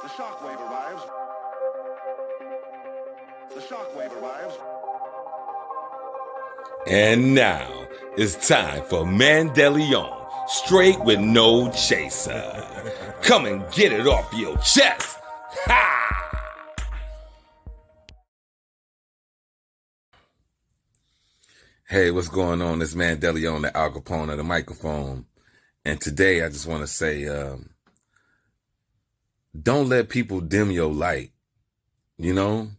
The shockwave arrives. The shockwave arrives. And now it's time for ManDeleon, straight with no chaser. Come and get it off your chest. Ha! Hey, what's going on? It's ManDeleon, the Al Capone of the microphone. And today I just want to say, don't let people dim your light. You know,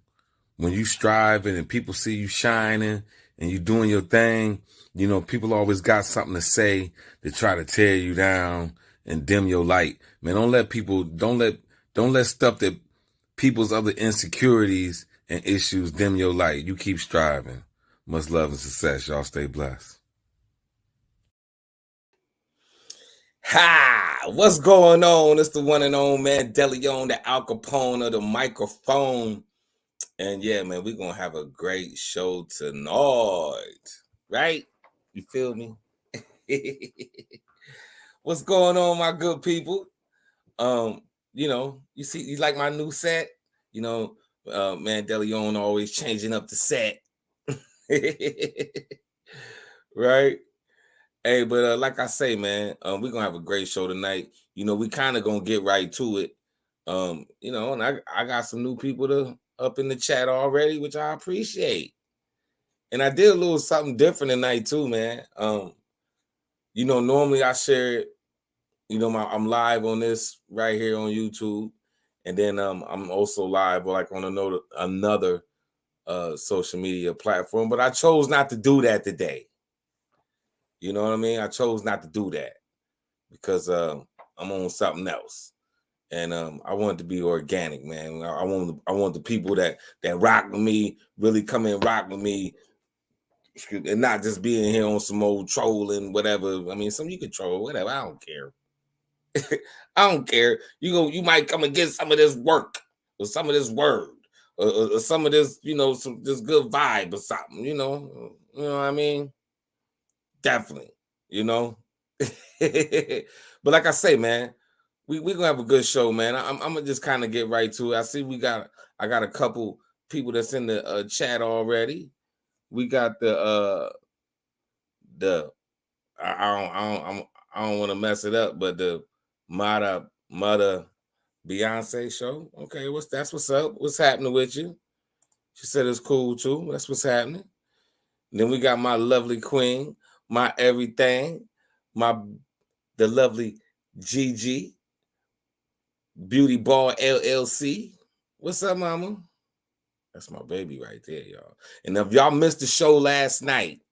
when you striving and people see you shining and you doing your thing, you know, people always got something to say to try to tear you down and dim your light. Man, don't let stuff that people's other insecurities and issues dim your light. You keep striving. Much love and success. Y'all stay blessed. Ha! What's going on? It's the one and only ManDeleon, the Al Capone of the microphone. And yeah, man, we're gonna have a great show tonight. Right? You feel me? What's going on, my good people? You know, you like my new set? You know, ManDeleon always changing up the set. Right? Hey, but like I say, man, we're gonna have a great show tonight. You know, we kind of gonna get right to it. You know, and I got some new people to up in the chat already, which I appreciate. And I did a little something different tonight too, man. You know, normally I share it, you know, I'm live on this right here on YouTube, and then I'm also live like on another social media platform, but I chose not to do that today. You know what I mean? I chose not to do that because I'm on something else, and I want it to be organic, man. I want the people that rock with me really come and rock with me, and not just being here on some old trolling, whatever. I mean, some you can troll, whatever. I don't care. I don't care. You might come and get some of this work or some of this word or some of this, you know, this good vibe or something. You know what I mean? Definitely, you know. But like I say, man, we gonna have a good show, man. I'm gonna just kind of get right to it. I see I got a couple people that's in the chat already. We got the I don't want to mess it up, but the Mother Beyonce show. Okay, what's up? What's happening with you? She said it's cool too. That's what's happening. And then we got my lovely queen, my everything, the lovely Gigi, Beauty Ball LLC. What's up, mama? That's my baby right there, y'all. And if y'all missed the show last night,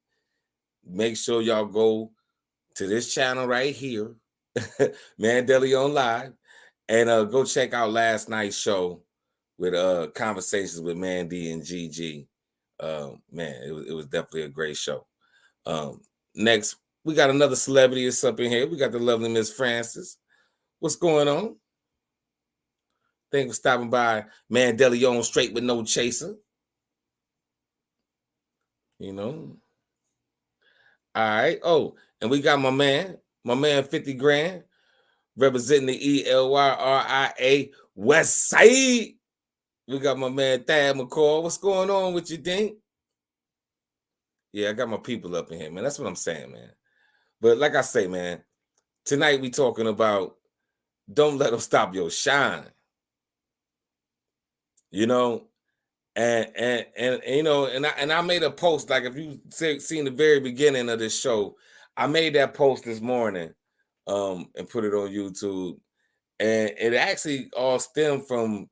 make sure y'all go to this channel right here, ManDeleon Live, and go check out last night's show with conversations with Mandy and Gigi. Man, it was definitely a great show. Next, we got another celebrity that's up in here. We got the lovely Miss Francis. What's going on? Thanks for stopping by, ManDeleon, straight with no chaser. You know. All right. Oh, and we got my man 50 grand, representing the ELYRIA West Side. We got my man Thad McCall. What's going on with you, Dink? Yeah, I got my people up in here, man. That's what I'm saying, man. But like I say, man, tonight we talking about don't let them stop your shine. You know, and you know, and I made a post, like if you seen the very beginning of this show, I made that post this morning, and put it on YouTube, and it actually all stemmed from.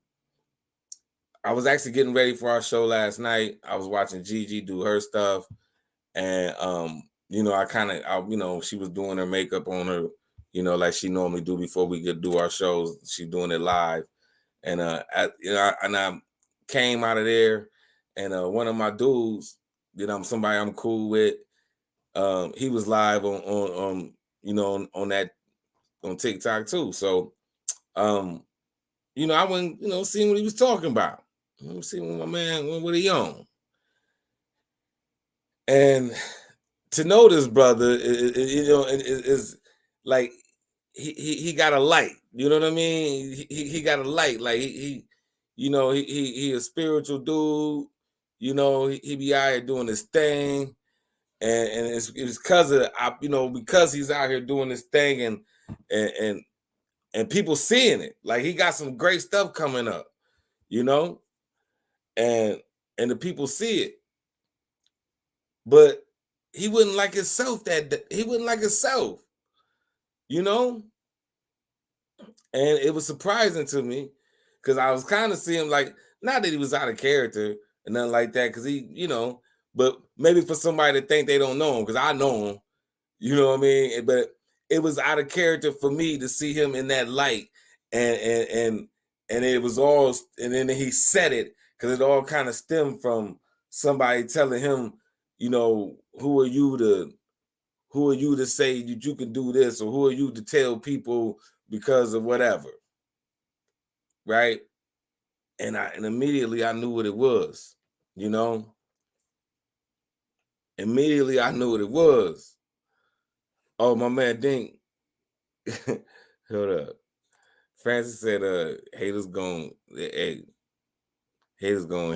I was actually getting ready for our show last night. I was watching Gigi do her stuff, and you know, you know, she was doing her makeup on her, you know, like she normally do before we could do our shows. She doing it live, and I came out of there, and one of my dudes, you know, somebody I'm cool with, he was live on you know, on TikTok too. So you know, I went, you know, seeing what he was talking about. See what my man, what he on. And to know this brother, you know, is like he got a light. You know what I mean? He got a light. Like he a spiritual dude. You know, he be out here doing his thing, and it's because of because he's out here doing this thing, and and and people seeing it. Like he got some great stuff coming up, you know, and the people see it, but he wouldn't like himself. He wouldn't like himself, you know. And it was surprising to me because I was kind of seeing like, not that he was out of character and nothing like that, because but maybe for somebody to think they don't know him, because I know him, you know what I mean? But it was out of character for me to see him in that light, and it was all, and then he said it because it all kind of stemmed from somebody telling him, who are you to say that you can do this, or who are you to tell people because of whatever, right? And immediately I knew what it was, you know. Immediately I knew what it was. Oh, my man Dink. Hold up. Francis said, haters gonna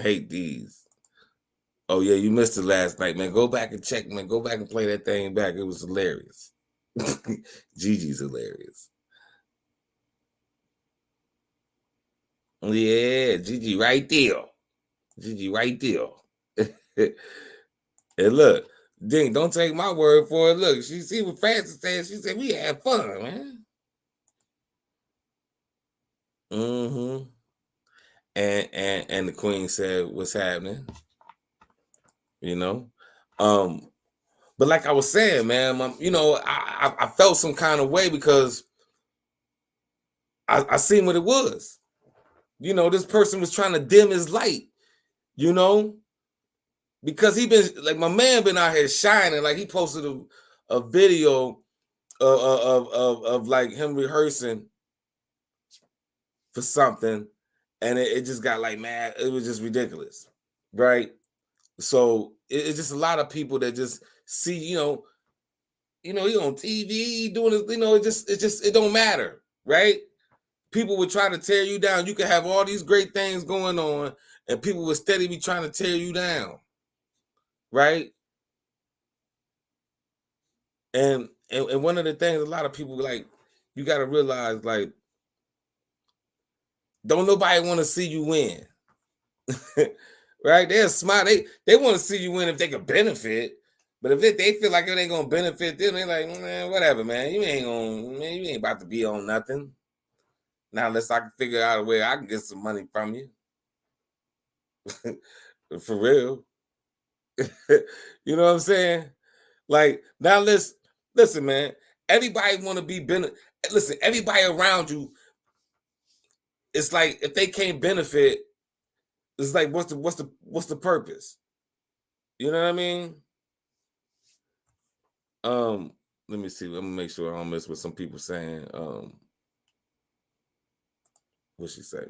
hate these. Oh yeah, you missed it last night, man. Go back and check, man. Go back and play that thing back. It was hilarious. Gigi's hilarious. Yeah, Gigi right there. Gigi right there. And look, Dink, don't take my word for it. Look, she see what Francis said. She said we had fun, man. Mm-hmm. And the Queen said, "What's happening?" You know. But like I was saying, man, I felt some kind of way because I seen what it was. This person was trying to dim his light. Because he been like, my man been out here shining. Like he posted a video of like him rehearsing for something, and it just got like mad. It was just ridiculous, right? So it's just a lot of people that just see, he on TV doing this, it don't matter, right? People would try to tear you down. You could have all these great things going on, and people would steadily be trying to tear you down, right? And one of the things a lot of people like, you got to realize, like, don't nobody want to see you win. Right? They're smart. They want to see you win if they can benefit. But if they feel like it ain't gonna benefit them, they're like, man, whatever, man. You ain't about to be on nothing. Now unless I can figure out a way I can get some money from you. For real. You know what I'm saying? Like, now listen, man. Everybody want to be listen, everybody around you, it's like if they can't benefit, it's like what's the purpose? You know what I mean? Let me see. Let me make sure I don't miss what some people saying. What she say?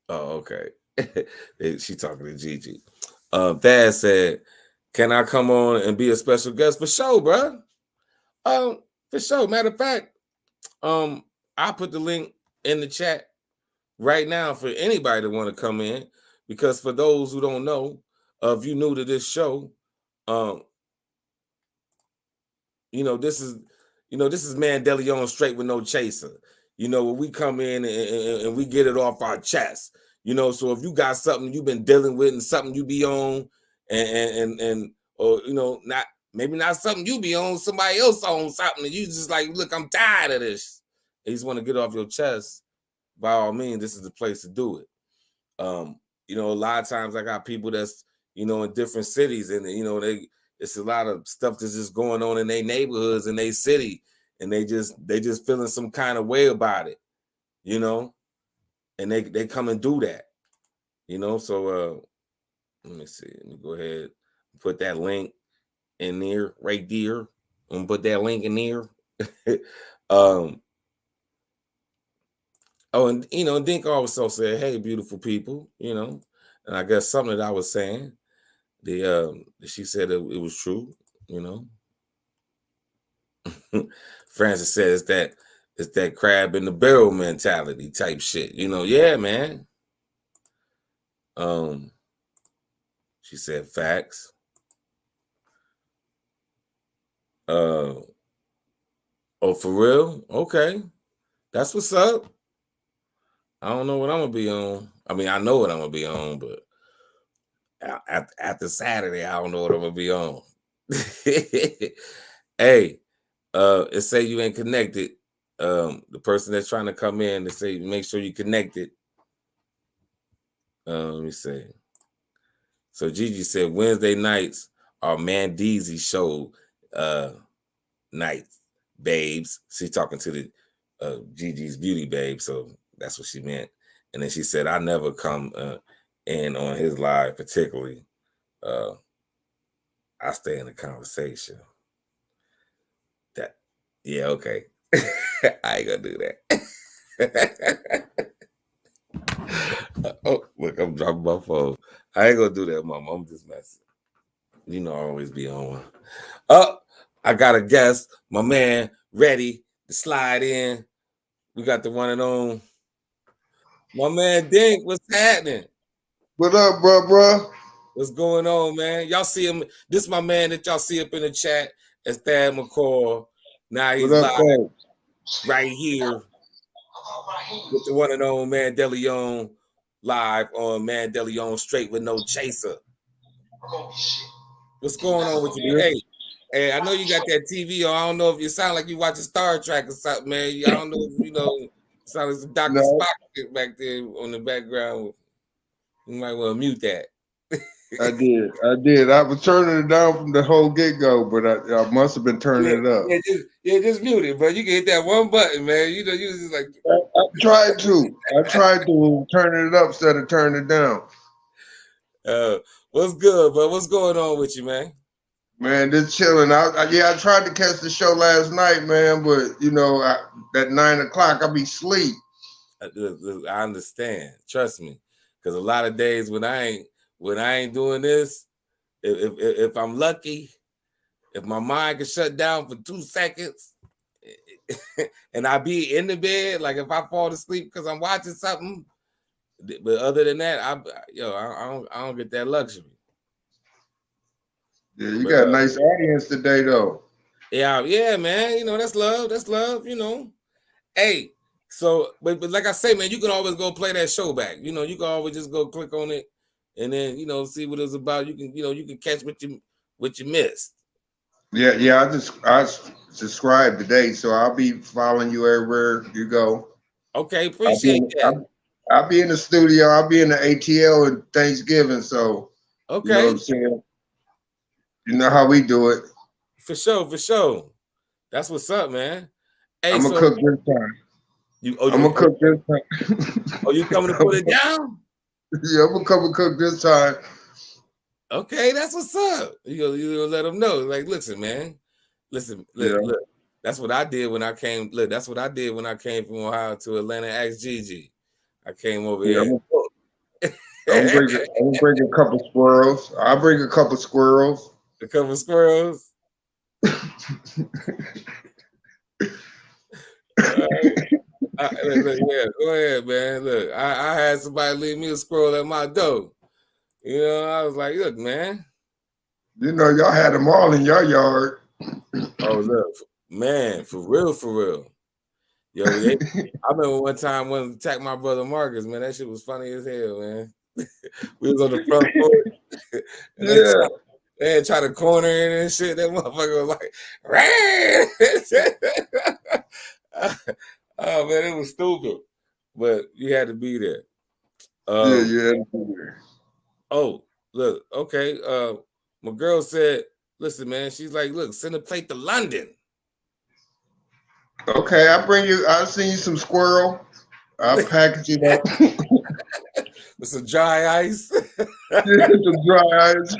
Oh, okay. She talking to Gigi. Dad said, "Can I come on and be a special guest for sure, bro? For sure. Matter of fact, I put the link in the chat right now for anybody to want to come in, because for those who don't know, if you new to this show, um, this is ManDeleon straight with no chaser. When we come in and we get it off our chest. So if you got something you've been dealing with and something you be on, and or not, maybe not something you be on, somebody else on something, and you just like, look, I'm tired of this. And you just want to get off your chest. By all means, this is the place to do it. A lot of times I got people that's, in different cities, and it's a lot of stuff that's just going on in their neighborhoods, in their city, and they just feeling some kind of way about it, and they come and do that, so let me see. Let me go ahead and put that link in there, right there. I'm gonna put that link in there. Oh, and Dink also said, "Hey, beautiful people," and I guess something that I was saying, she said it was true, Francis said it's that crab in the barrel mentality type shit. Yeah, man. She said facts. Oh, for real? Okay. That's what's up. I don't know what I'm gonna be on. I mean, I know what I'm gonna be on, but after Saturday, I don't know what I'm gonna be on. Hey, it say you ain't connected. The person that's trying to come in, they say make sure you connected. Let me see. So Gigi said Wednesday nights are ManDeleon show nights, babes. She's talking to the Gigi's beauty babe, so that's what she meant. And then she said, I never come in on his live, particularly. I stay in the conversation. Yeah, okay. I ain't gonna do that. Oh, look, I'm dropping my phone. I ain't gonna do that, Mama. I'm just messing. I always be on one. Oh, I got a guest, my man, ready to slide in. We got the one and on. My man Dink, what's happening? What up, bro? What's going on, man? Y'all see him? This is my man that y'all see up in the chat. It's Thad McCall. Now he's What up, live right here with the one and only ManDeleon live on ManDeleon Straight with No Chaser. What's going on with you? Hey, I know you got that TV on. I don't know if you sound like you watching Star Trek or something, man. I don't know if sound like some Dr. Spock shit back there on the background. You might want to mute that. I did. I was turning it down from the whole get-go, but I must have been turning it up. Just mute it, bro. You can hit that one button, man. You just like I tried to turn it up instead of turn it down. What's good, bro? What's going on with you, man? Man, just chilling. I tried to catch the show last night, man, but at 9 o'clock I'll be asleep. I understand. Trust me, because a lot of days when I ain't doing this, if I'm lucky, if my mind can shut down for 2 seconds, and I be in the bed, like if I fall asleep because I'm watching something, but other than that, I don't get that luxury. Yeah, you got a nice audience today, though. Yeah, man. That's love. That's love. Hey, so but like I say, man, you can always go play that show back. You can always just go click on it, and then see what it's about. You can catch what you missed. Yeah. I subscribed today, so I'll be following you everywhere you go. Okay, appreciate that. I'll be in the studio. I'll be in the ATL and Thanksgiving. So okay, you know what I'm saying. You know how we do it. For sure. That's what's up, man. Hey, I'm gonna cook this time. I'm gonna cook this time. Oh, you coming to put it down? Yeah, I'm gonna come and cook this time. Okay, that's what's up. You gonna let them know. Like, listen, man. Listen, look. That's what I did when I came. Look, that's what I did when I came from Ohio to Atlanta. Ask Gigi. I came over here. I'm gonna bring a couple squirrels. I'll bring a couple squirrels. A couple squirrels. Yeah, go ahead, man. Look, I had somebody leave me a squirrel at my door. I was like, look, man. Y'all had them all in your yard. Oh, look, man, for real. Yo, I remember one time when I attacked my brother Marcus, man. That shit was funny as hell, man. We was on the front porch. And they had tried to corner in and shit. That motherfucker was like, oh man, it was stupid. But you had to be there. Yeah. Oh, look, okay. My girl said, listen, man, she's like, look, send a plate to London. Okay, I'll send you some squirrel. I'll package it up. With some dry ice. Some dry ice.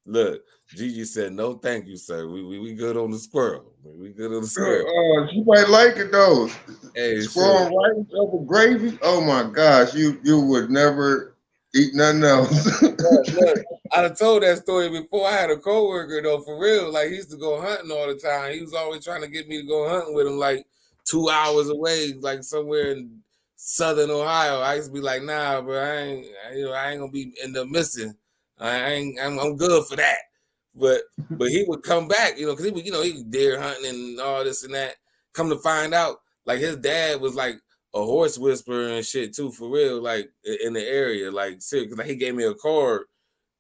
Look, Gigi said, no, thank you, sir. We good on the squirrel. We good on the squirrel. She might like it though. Hey, squirrel and rice over gravy. Oh my gosh, you would never Eat nothing else. Look, I done told that story before. I had a coworker though, for real. Like he used to go hunting all the time. He was always trying to get me to go hunting with him, like 2 hours away, like somewhere in southern Ohio. I used to be like, nah, bro, I ain't gonna be end up missing. I'm good for that. But he would come back, because he would, he was deer hunting and all this and that. Come to find out, like his dad was like a horse whisperer and shit too, for real, like in the area, like seriously. Like he gave me a card,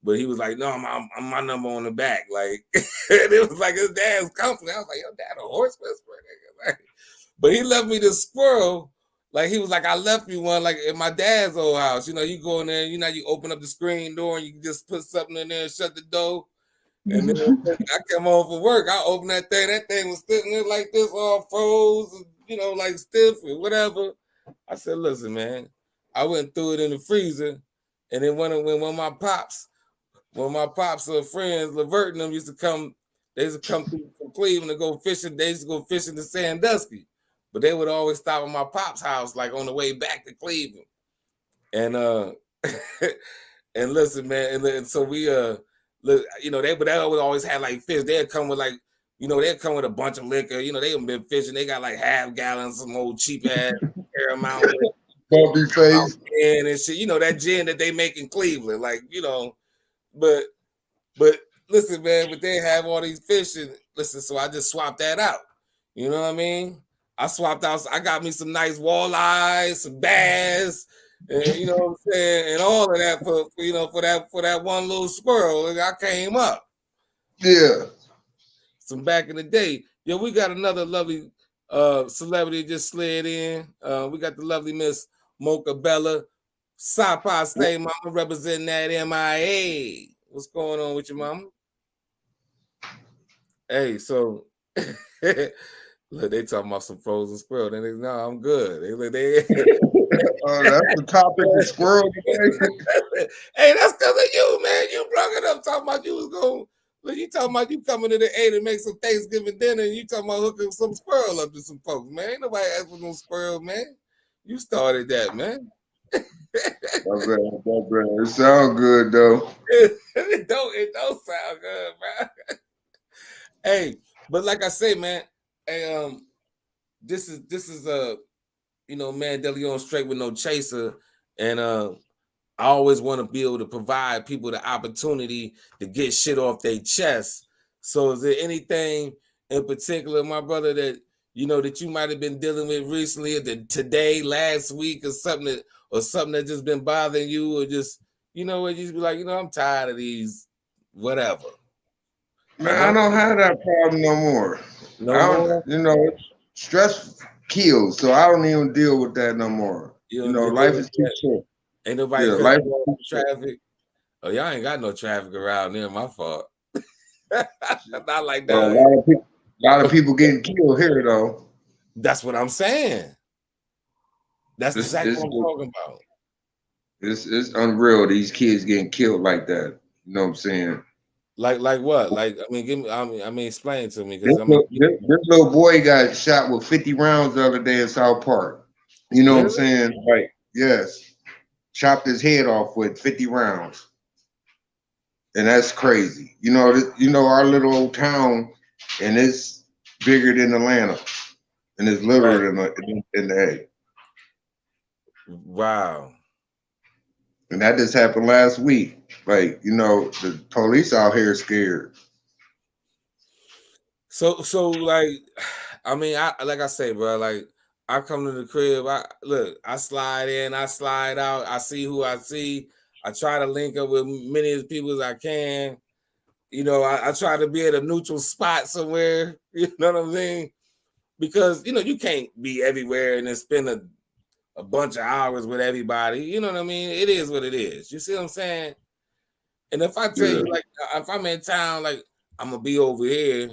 but he was like, "No, I'm my number on the back." Like, and it was like his dad's company. I was like, "Your dad a horse whisperer?" Like, but he left me this squirrel. Like he was like, "I left you one like in my dad's old house. You go in there, you open up the screen door and you just put something in there and shut the door." And then I came home from work. I opened that thing. That thing was sitting there like this, all froze, like stiff or whatever. I said, "Listen, man." I went and threw it in the freezer. And then when my pops or friends, Levert and them used to come, they used to come through from Cleveland to go fishing. They used to go fishing to Sandusky. But they would always stop at my pop's house, like on the way back to Cleveland. And and listen, man, and so we they would always have like fish. They'd come with like, they'd come with a bunch of liquor. They have been fishing. They got like half gallons, some old cheap ass Paramount Bumpy face. gin and shit. That gin that they make in Cleveland, like, but listen, man, but they have all these fish and listen, so I just swapped that out. You know what I mean? I swapped out, I got me some nice walleyes, some bass, and you know what I'm saying, and all of that for that one little squirrel. And I came up. Yeah. Some back in the day. Yo, we got another lovely celebrity just slid in. We got the lovely Miss Mocha Bella. Sapa Stay Mama representing that MIA. What's going on with your mama? Hey, so look, they talking about some frozen squirrel. Then they no, I'm good. That's the topic of squirrel today. Hey, that's because of you, man. You brought it up talking about you was going. Look, you talking about you coming to the A to make some Thanksgiving dinner, and you talking about hooking some squirrel up to some folks, man. Ain't nobody asked for no squirrel, man. You started that, man. My bad. It sounds good though. It don't sound good, bro. Hey, but like I say, man, hey, this is ManDeleon straight with no chaser, and I always want to be able to provide people the opportunity to get shit off their chest. So, is there anything in particular, my brother, that that you might have been dealing with recently, or today, last week, or something that just been bothering you, or just where you just be like, I'm tired of these, whatever. Man, I don't have that problem no more. No more? Stress kills, so I don't even deal with that no more. Life is too short. Ain't nobody life traffic. Oh, y'all ain't got no traffic around there. My fault. Not like that. A lot of people getting killed here, though. That's what I'm saying. That's exactly what I'm talking about. It's unreal. These kids getting killed like that. You know what I'm saying? Like what? Like explain to me, because this little boy got shot with 50 rounds the other day in South Park. You know what I'm saying? Like, yes, chopped his head off with 50 rounds, and that's crazy. Our little old town, and it's bigger than Atlanta, and it's littler in the egg. Wow. And that just happened last week. Like, the police out here scared. So like, I like I say, bro, like I come to the crib, I slide in, I slide out, I see who I see. I try to link up with many as people as I can. I try to be at a neutral spot somewhere, you know what I mean? Because, you can't be everywhere and then spend a bunch of hours with everybody. You know what I mean? It is what it is. You see what I'm saying? And if I tell you, like, if I'm in town, like, I'm going to be over here.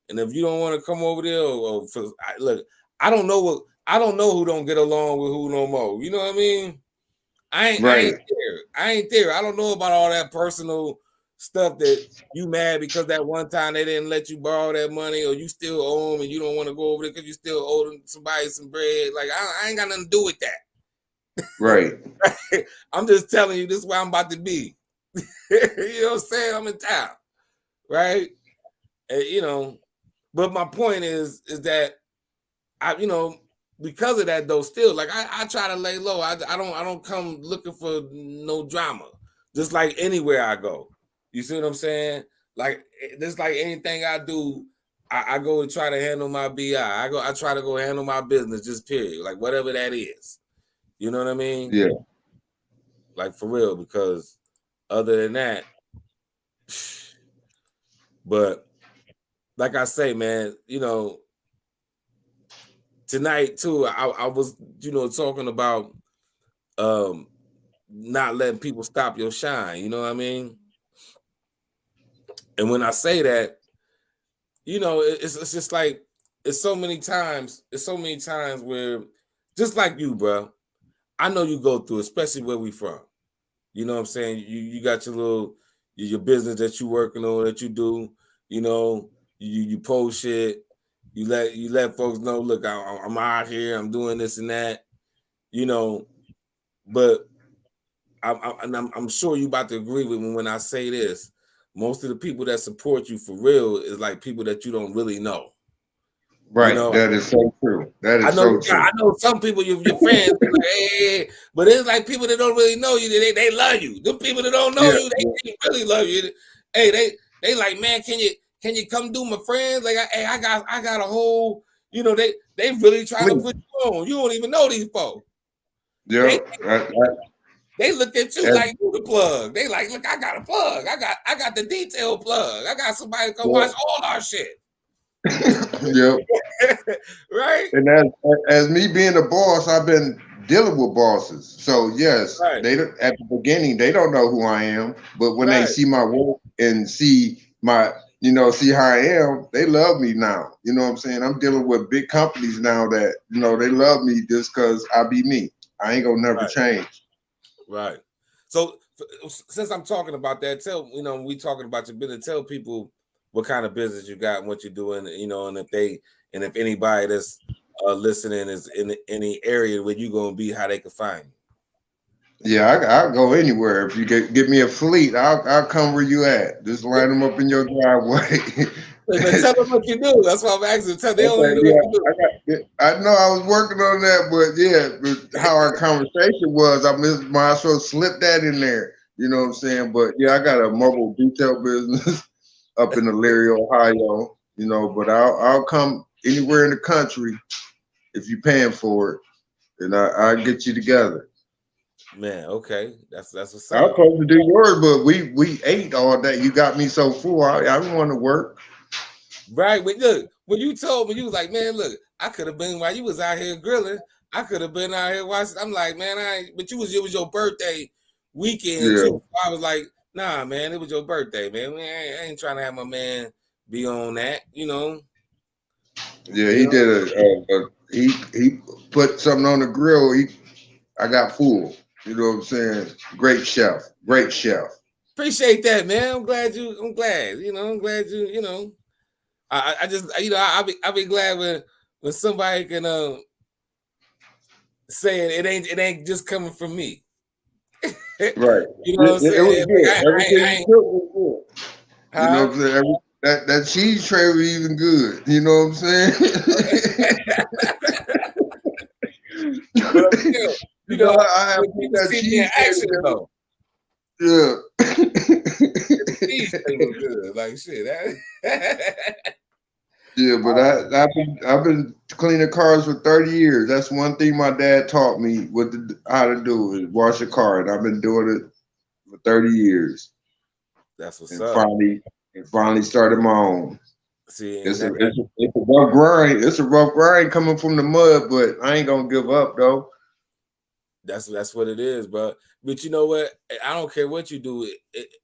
And if you don't want to come over there, look, I don't know who don't get along with who no more. You know what I mean? I ain't there. I don't know about all that personal stuff that you mad because that one time they didn't let you borrow that money, or you still owe them and you don't want to go over there because you still owe them somebody some bread. Like, I ain't got nothing to do with that. Right. I'm just telling you, this is where I'm about to be. You know what I'm saying? I'm in town, right? And, you know, but my point is that I, you know, because of that though, still like I try to lay low. I don't come looking for no drama. Just like anywhere I go. You see what I'm saying? Like just like anything I do, I go and try to handle my BI. I try to go handle my business, just period. Like whatever that is. You know what I mean? Yeah. Like for real, because other than that, but like I say, man, you know, tonight too, I was, you know, talking about not letting people stop your shine, you know what I mean? And when I say that, you know, it's just like it's so many times where just like you, bro, I know you go through, especially where we from. You know what I'm saying? You got your business that you working on, that you do, you know, you post shit, you let folks know, look, I'm out here, I'm doing this and that, you know, but I'm sure you about to agree with me when I say this. Most of the people that support you for real is like people that you don't really know. You Right. know, That is so true. That I is know, so true. I know some people, your friends, like, hey, but it's like people that don't really know you. They love you. The people that don't know Yeah. you, they really love you. Hey, they like, man, can you come do my friends? Like, I got a whole, you know, they really try to Please. put you on. You don't even know these folks. Yeah. They look at you like you the plug. They like, look, I got a plug. I got the detail plug. I got somebody to come watch all our shit. Yep. Right? And as me being a boss, I've been dealing with bosses. So yes, Right. they don't, at the beginning they don't know who I am, but when they Right. see my work and see my, you know, see how I am, they love me now. You know what I'm saying? I'm dealing with big companies now that, you know, they love me just because I be me. I ain't gonna never change. Right. So since I'm talking about that, we talking about your business, tell people what kind of business you got and what you're doing, you know, and if anybody that's listening is in any area where you gonna be, how they can find you. Yeah, I'll go anywhere. If you get me a fleet, I'll come where you at. Just line them up in your driveway. But tell them what you do. That's why I'm asking. They don't even know what you do. I know I was working on that, but yeah, how our conversation was, might as well slip that in there. You know what I'm saying? But yeah, I got a mobile detail business up in Elyria, Ohio. You know, but I'll come anywhere in the country if you're paying for it, and I'll get you together. Man, okay, that's what's I was up. supposed to do yours, but we ate all day. You got me so full. I didn't want to work. Right. But look, when you told me, you was like, man, look, I could have been while you was out here grilling. I could have been out here watching. I'm like, man, but it was your birthday weekend Yeah, too. I was like, nah, man, it was your birthday, man. I ain't trying to have my man be on that, you know. yeah. He did he put something on the grill. I got full. You know what I'm saying? Great chef. Great chef. Appreciate that, man. I'm glad, you know, you know. I just, you know, I'll be glad when somebody can say it ain't just coming from me. Right. You know what I'm It was saying? good. Like, Everything you cooked was good. You know huh? what I'm saying? That cheese tray was even good. You know what I'm saying? But I'm still, You you know, know, I have when people that see me in cheese tray action together. though, Yeah. the cheese thing was good. Like shit. Yeah, but I've been cleaning cars for 30 years. That's one thing my dad taught me how to do is wash a car, and I've been doing it for 30 years. That's what's And up. finally started my own. See, and It's a rough grind. It's a rough grind coming from the mud, but I ain't gonna give up though. that's what it is, bro. But you know what? I don't care what you do.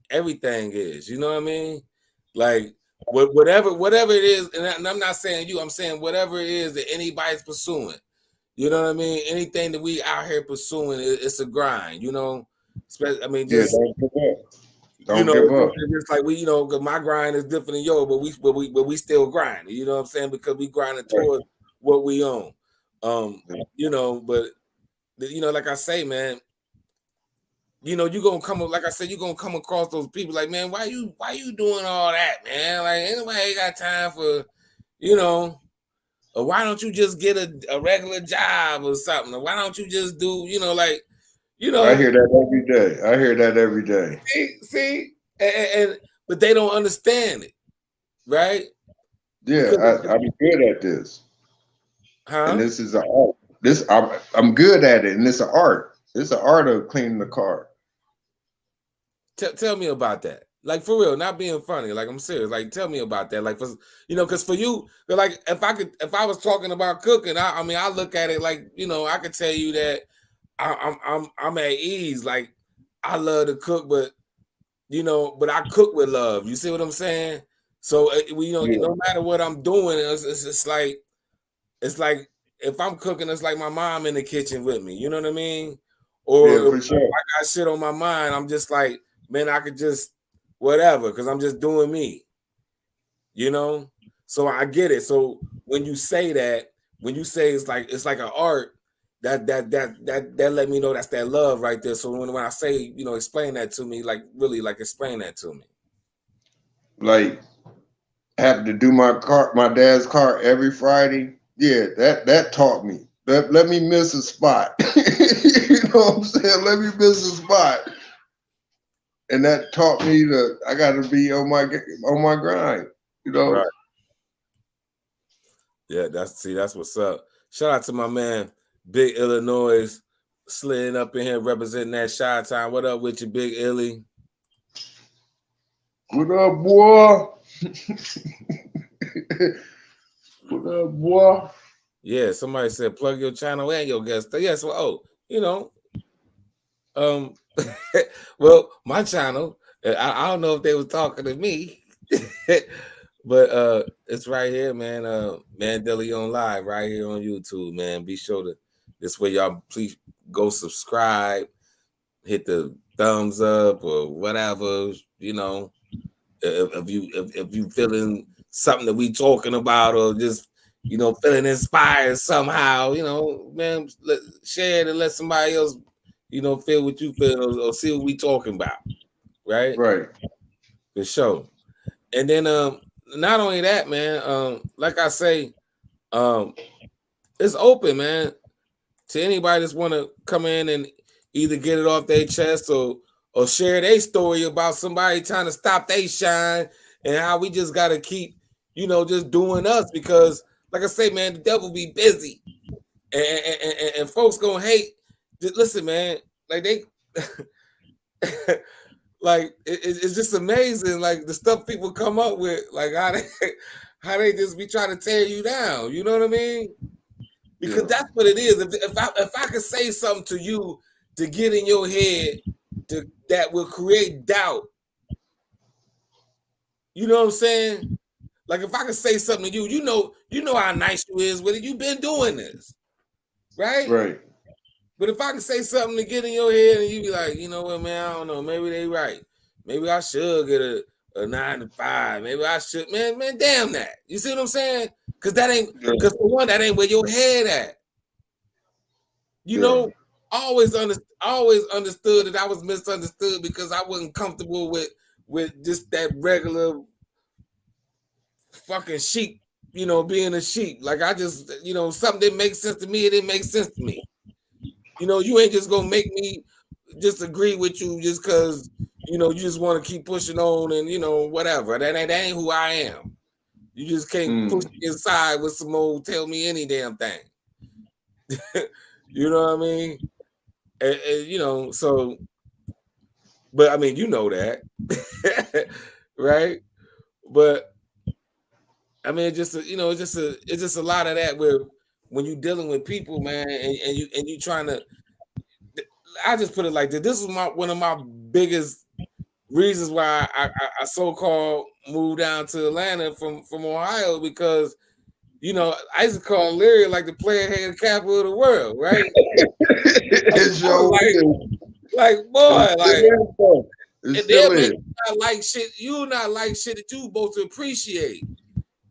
Everything is. You know what I mean? Like whatever it is, and I'm not saying you. I'm saying whatever it is that anybody's pursuing. You know what I mean? Anything that we out here pursuing, it's a grind. You know, I mean, Yeah, just don't give up. you Don't know, give up. it's just like we, you know, 'cause my grind is different than yours, but we still grind. You know what I'm saying? Because we grinding Right. towards what we own. You know, but you know, like I say, man, you know, you're gonna come, like I said, you're gonna come across those people like, man, why you doing all that, man? Like, anybody ain't got time for, you know, or why don't you just get a regular job or something? Or why don't you just do, you know, like, you I know, hear that every day. I hear that every day. see, and but they don't understand it, right? Because, Yeah, I'm good at this, and huh? this is an art. I'm good at it, and it's an art. It's an art of cleaning the car. Tell me about that. Like, for real, not being funny. Like, I'm serious. Like, tell me about that. Like, for, you know, because for you, like, if I was talking about cooking, I mean, I look at it like, you know, I could tell you that I'm at ease. Like, I love to cook, but you know, but I cook with love. You see what I'm saying? So you know, Yeah, no matter what I'm doing, it's like if I'm cooking, it's like my mom in the kitchen with me. You know what I mean? Or yeah, if for sure. I got shit on my mind, I'm just like, man, I could just whatever, because I'm just doing me. You know? So I get it. So when you say that, when you say it's like an art, that let me know that's that love right there. So when I say, you know, explain that to me, like really like explain that to me. Like having to do my dad's car every Friday. Yeah, that taught me. Let me miss a spot. You know what I'm saying? Let me miss a spot, and that taught me that I got to be on my grind. You know. Right. Yeah, that's what's up. Shout out to my man, Big Illinois, sliding up in here representing that Chi Town. What up with you, Big Illy? What up, boy? What up, boy? Yeah, somebody said plug your channel and your guest. Yes, well, oh, you know, well, my channel, I don't know if they was talking to me, but it's right here, man. ManDeleon Live right here on YouTube, man. Be sure to this way, y'all please go subscribe, hit the thumbs up or whatever, you know. If you feeling something that we talking about, or just, you know, feeling inspired somehow, you know, man, share it and let somebody else, you know, feel what you feel, or see what we talking about, right? Right. For sure. And then not only that, man, like I say, um it's open, man, to anybody that's want to come in and either get it off their chest, or share their story about somebody trying to stop their shine, and how we just got to keep, you know, just doing us, because like I say, man, the devil be busy, and folks gonna hate. Just listen, man, like they like it's just amazing, like the stuff people come up with, like how they just be trying to tear you down, you know what I mean? Because Yeah. that's what it is. If I could say something to you to get in your head that will create doubt, you know what I'm saying? Like if I could say something to you, you know how nice you is with it. You've been doing this, right? Right. But if I could say something to get in your head and you be like, you know what, man, I don't know, maybe they right. Maybe I should get a 9 to 5. Maybe I should, man, damn that. You see what I'm saying? Because Yeah. for one, that ain't where your head at. You Yeah. know, I always understood that I was misunderstood because I wasn't comfortable with just that regular fucking sheep, you know, being a sheep. Like I just, you know, something didn't make sense to me, it didn't make sense to me. You know, you ain't just gonna make me just agree with you just because, you know, you just want to keep pushing on and, you know, whatever. That ain't who I am. You just can't push Mm. me inside with some old tell me any damn thing. You know what I mean? And, you know, so, but I mean, you know that, right? But I mean, it's just you know, it's just a lot of that where when you're dealing with people, man, and you trying to, I just put it like this. This was one of my biggest reasons why I so-called moved down to Atlanta from Ohio, because you know I used to call Larry like the player hated capital of the world, right? It sure is. Like And boy, it still like, is, though. It and then still man, is. you not like shit that you supposed to appreciate.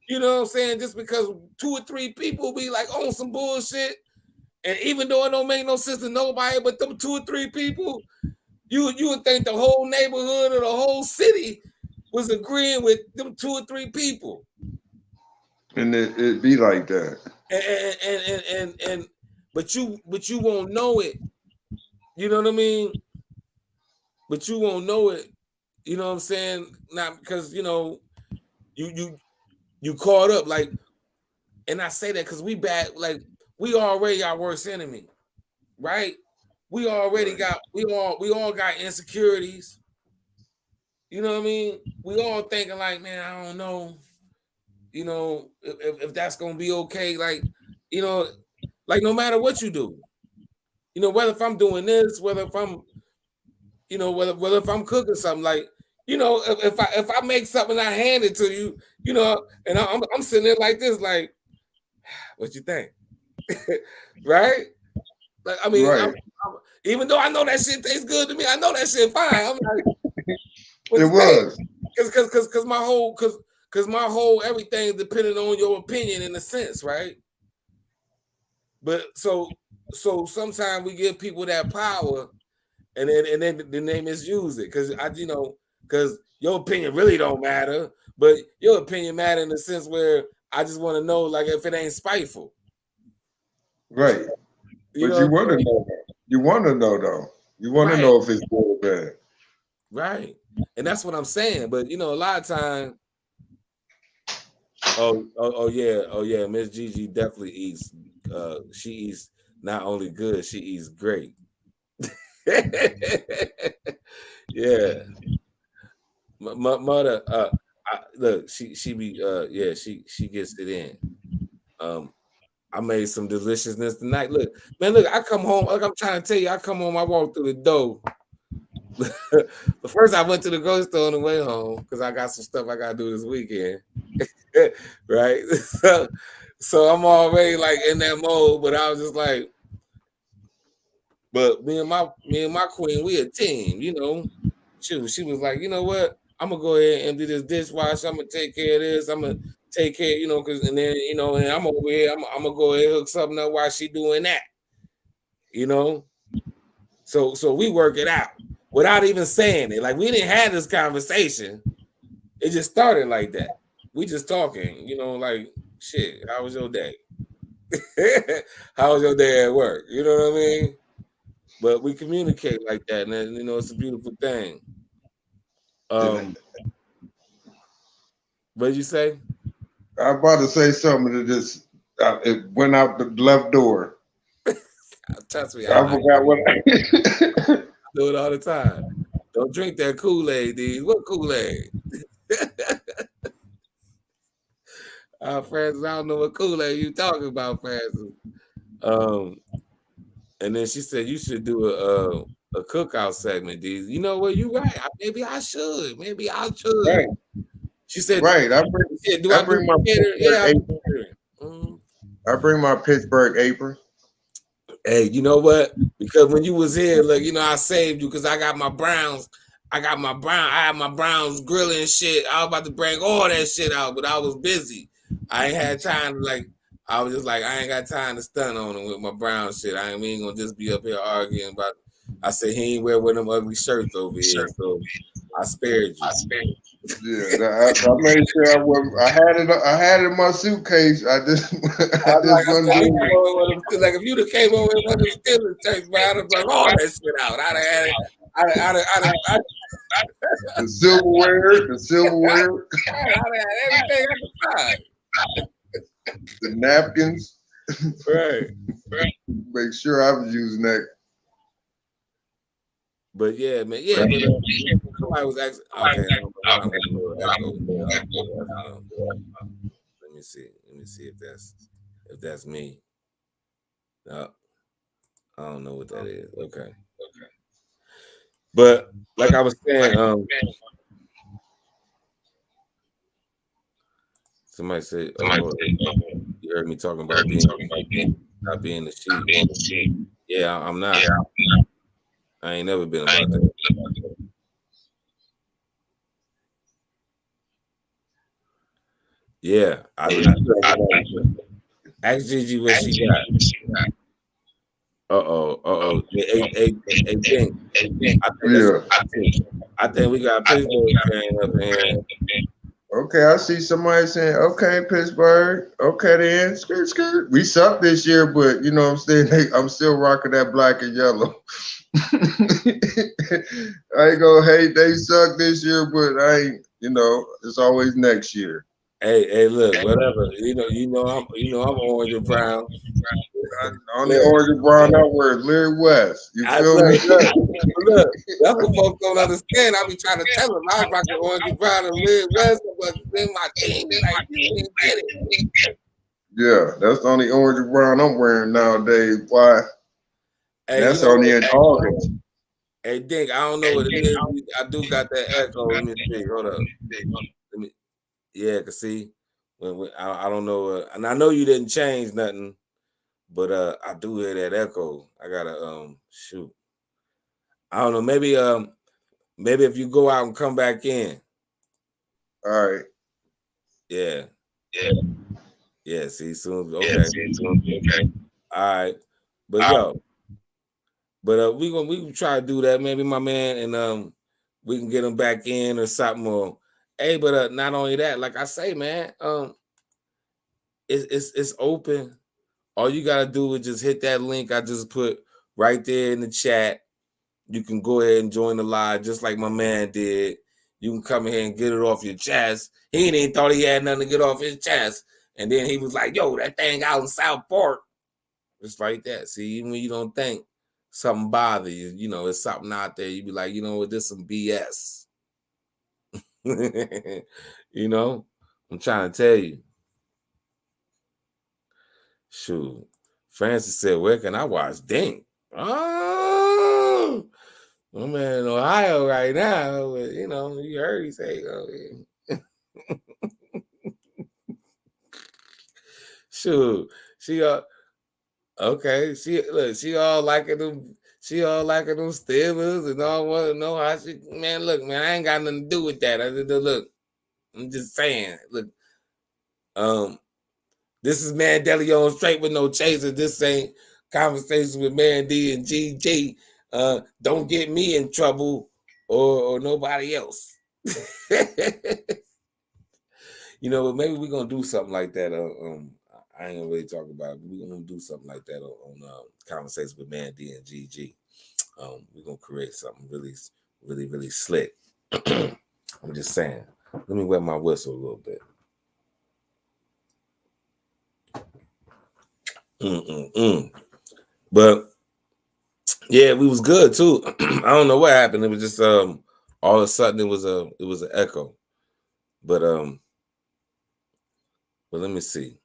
You know what I'm saying? Just because 2 or 3 people be like on some bullshit, And even though it don't make no sense to nobody but them 2 or 3 people, you would think the whole neighborhood or the whole city was agreeing with them 2 or 3 people. And it be like that. And but you won't know it. You know what I mean? But you won't know it. You know what I'm saying? Not because you caught up like, and I say that because we bad, like we already our worst enemy, right? We already got we all got insecurities. You know what I mean? We all thinking like, man, I don't know, if that's gonna be okay. Like, like no matter what you do, whether if I'm doing this, whether if I'm, whether if I'm cooking something, like, if I make something, I hand it to you, and I'm sitting there like this, like, what you think, right? Like, I mean, Right. even though I know that shit tastes good to me, I know that shit fine. I'm like, It was. Because my whole everything depended on your opinion in a sense, right? But so sometimes we give people that power, and then they misuse it because your opinion really don't matter, but your opinion matter in the sense where I just want to know, like, if it ain't spiteful, Right. But you want to know that. You want to know though. You want to know if it's good or bad. Right. And that's what I'm saying. But a lot of times, oh yeah, Miss Gigi definitely eats. She eats not only good, she eats great. Yeah. My mother, look, she be she gets it in. I made some deliciousness tonight. Look, I come home, like I'm trying to tell you, I come home, I walk through the door. But first I went to the grocery store on the way home because I got some stuff I gotta do this weekend. Right. So I'm already like in that mode, but I was just like, but me and my queen, we a team, She was like, you know what? I'm gonna go ahead and empty this dishwasher. I'm gonna take care of this. I'm gonna take care, because and then and I'm over here. I'm gonna go ahead and hook something up while she doing that. So we work it out without even saying it. Like, we didn't have this conversation. It just started like that. We just talking, like, shit, how was your day? How was your day at work? You know what I mean? But we communicate like that, and then, it's a beautiful thing. What did you say? I'm about to say something to this. It went out the left door. Trust me, I forgot what I do it all the time. Don't drink that Kool-Aid, dude. What Kool-Aid? Francis, I don't know what Kool-Aid you talking about, Francis. And then she said you should do a cookout segment, dude. You know what? You're right. Maybe I should. Right. She said, right. I bring my Pittsburgh apron. Hey, you know what? Because when you was here, look, I saved you because I had my Browns grilling and shit. I was about to bring all that shit out, but I was busy. I ain't had time to, I was just like, I ain't got time to stun on him with my brown shit. I ain't gonna just be up here arguing about. I said he ain't wear one of them ugly shirts over here, so I spared you. Yeah, I made sure I had it in my suitcase. I just wasn't doing it. Like, if you'd have came over with the Steelers shirts, bro, I'd have brought all that shit out. I'd have the silverware. I'd have had everything I could find. The napkins. Right. Make sure I was using that. But yeah, man, somebody was asking. Okay, let me see if that's me. No, I don't know what that is. Okay. But like I was saying, somebody said, you heard me talking about not being the sheep. Yeah, I'm not. I ain't never been about that. Yeah, ask Gigi what she got. Hey, King, I think that's Yeah. I think we got a Pittsburgh fan up in here. Okay, I see somebody saying, okay, Pittsburgh. Okay, then. Skirt, skirt. We sucked this year, but you know what I'm saying? I'm still rocking that black and yellow. I ain't gonna hate they suck this year, but I ain't, it's always next year. Hey, look, whatever. I'm orange and brown. Only Look, orange and brown I wear is Larry West. You I feel me? look. That's what folks don't understand. I be trying to tell them I was rocking orange and brown and Midwest, but then my team be like, you didn't get it. Yeah, that's the only orange and brown I'm wearing nowadays. Why? And Hey, you that's know only what? in August. Hey, Dink, I don't know what it is. I do got that echo. Let me see. Hold up. Let me. Yeah, cause see, when I don't know, and I know you didn't change nothing, but I do hear that echo. I gotta shoot. I don't know. Maybe if you go out and come back in. All right. Yeah. Yeah. See, soon. Okay. All right. But yo, we gonna try to do that. Maybe my man, and we can get him back in or something. Or hey, but not only that, like I say, man, it's open. All you gotta do is just hit that link I just put right there in the chat. You can go ahead and join the live just like my man did. You can come in here and get it off your chest. He ain't even thought he had nothing to get off his chest. And then he was like, yo, that thing out in South Park. Just like that. See, even when you don't think something bother you, it's something out there. You be like, you know what, this some BS. I'm trying to tell you. Shoot. Francis said, where can I watch Dink? Oh, I'm in Ohio right now. But, you heard he say, shoot. She okay. She all liking them. She all liking them Steelers and all want to know how she. Man, look, man, I ain't got nothing to do with that. I just look. I'm just saying. Look, this is ManDeleon straight with no chaser. This ain't conversation with ManD and GG. Don't get me in trouble or nobody else. But maybe we're gonna do something like that. I ain't gonna really talk about it, but we're gonna do something like that on conversations with ManD and GG. We're gonna create something really, really, really slick. I'm just saying. Let me wet my whistle a little bit. But yeah, we was good too. I don't know what happened. It was just all of a sudden it was an echo. But let me see.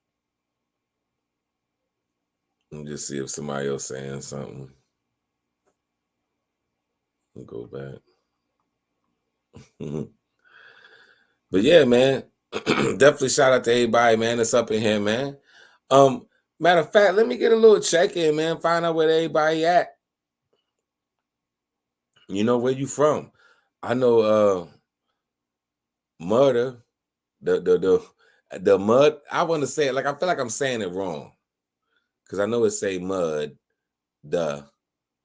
Let me just see if somebody else saying something. I'll go back. But yeah, man. Definitely shout out to everybody, man, that's up in here, man. Matter of fact, let me get a little check-in, man. Find out where everybody at. Where you from? I know murder. The mud. I want to say it like I feel like I'm saying it wrong. Cause I know it say mud.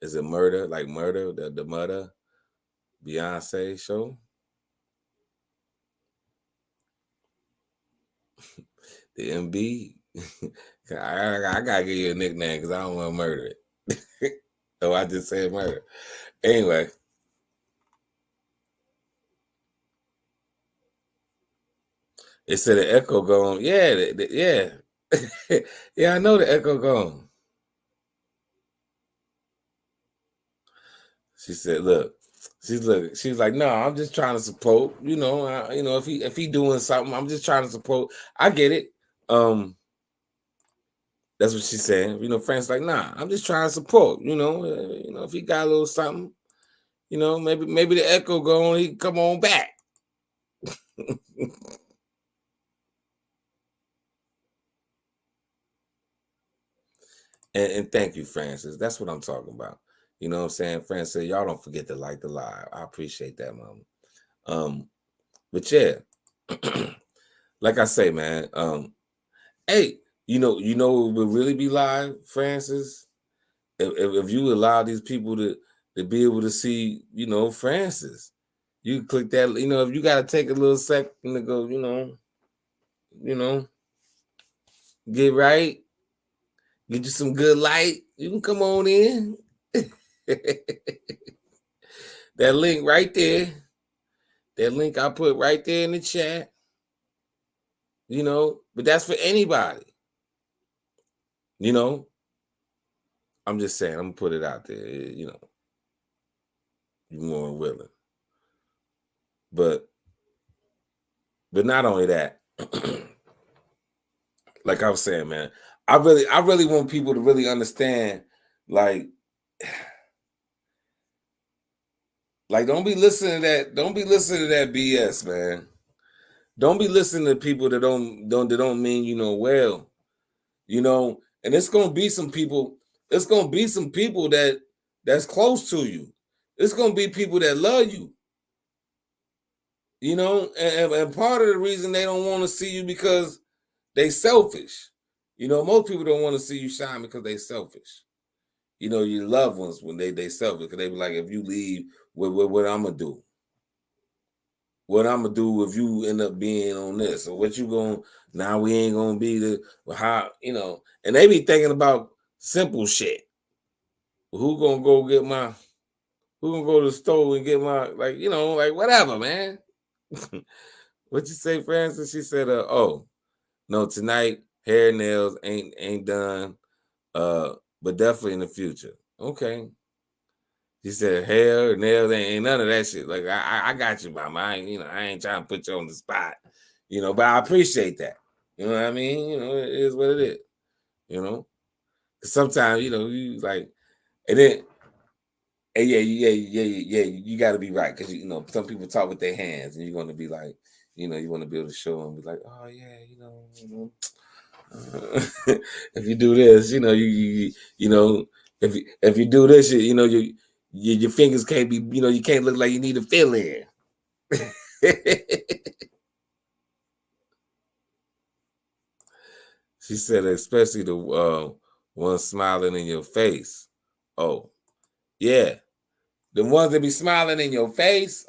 Is it murder? Like murder? The murder? Beyonce show? The MB? I gotta give you a nickname because I don't want to murder it. So I just said murder. Anyway. It said the echo gone. Yeah, yeah. Yeah, I know the echo gone. She said, look, she's like, no, I'm just trying to support, if he doing something, I'm just trying to support. I get it. That's what she's saying. Frank's like, nah, I'm just trying to support, if he got a little something, maybe the echo gone, he can come on back. And thank you, Francis. That's what I'm talking about. You know what I'm saying? Francis said, y'all don't forget to like the live. I appreciate that, Mama. But yeah, like I say, man, hey, what will really be live, Francis, if you allow these people to be able to see, Francis, you click that, if you got to take a little second to go, get right, get you some good light, you can come on in. That link right there, that link I put right there in the chat, but that's for anybody, I'm just saying, I'm gonna put it out there, you're more than willing. But not only that, like I was saying, man, I really want people to really understand, like don't be listening to that. Don't be listening to that BS, man. Don't be listening to people that don't mean well. And it's gonna be some people. It's gonna be some people that's close to you. It's gonna be people that love you. And part of the reason they don't want to see you because they selfish. Most people don't want to see you shine because they selfish. Your loved ones, when they selfish, because they be like, if you leave, what I'm gonna do? What I'm gonna do if you end up being on this? Or what you gonna, now we ain't gonna be the, how, and they be thinking about simple shit. Who gonna go to the store and get my, like whatever, man. What you say, Francis? She said, oh, no, tonight, hair, nails ain't done. But definitely in the future. Okay. She said hair, nails, ain't none of that shit. Like I got you, mama. I ain't trying to put you on the spot. But I appreciate that. You know what I mean? It is what it is. Cause sometimes, you like, and then, and yeah, you gotta be right. Cause some people talk with their hands and you're gonna be like, you want to be able to show them, be like, oh yeah, if you do this, if you do this, your fingers can't be, you can't look like you need to fill in. She said, especially the one smiling in your face. Oh, yeah, the ones that be smiling in your face.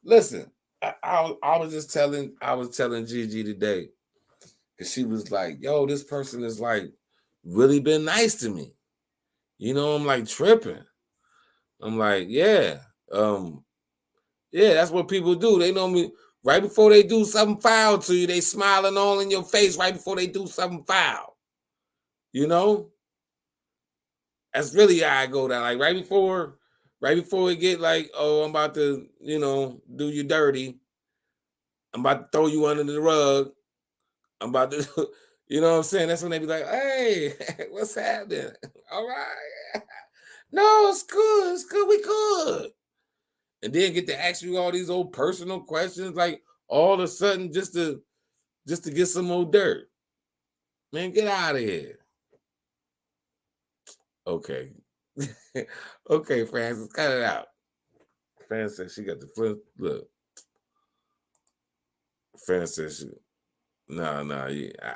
Listen, I was telling Gigi today. Cause she was like, yo, this person is like really been nice to me. I'm like tripping. I'm like, yeah. Yeah, that's what people do. They know me right before they do something foul to you, they smiling all in your face right before they do something foul. That's really how I go down. Like right before it get like, oh, I'm about to, do you dirty. I'm about to throw you under the rug. I'm about to, you know what I'm saying? That's when they be like, hey, what's happening? All right. No, it's good. It's good. We good. And then get to ask you all these old personal questions, like all of a sudden just to get some more dirt. Man, get out of here. Okay. Okay, Francis, cut it out. Francis, she got the flip. Look. Francis, no,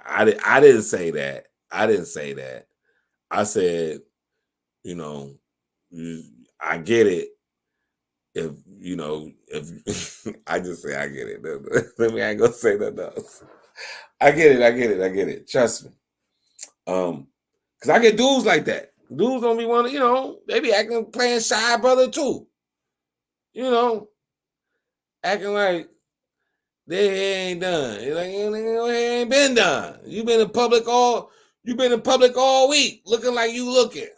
I didn't say that. I didn't say that. I said, I get it. If I just say I get it. Let me, I ain't gonna say nothing else. I get it. Trust me. Cause I get dudes like that. Dudes don't be wanting, they be acting playing shy brother too. Acting like their hair ain't done. It's like your hair ain't been done. You've been in public all week, looking like you looking.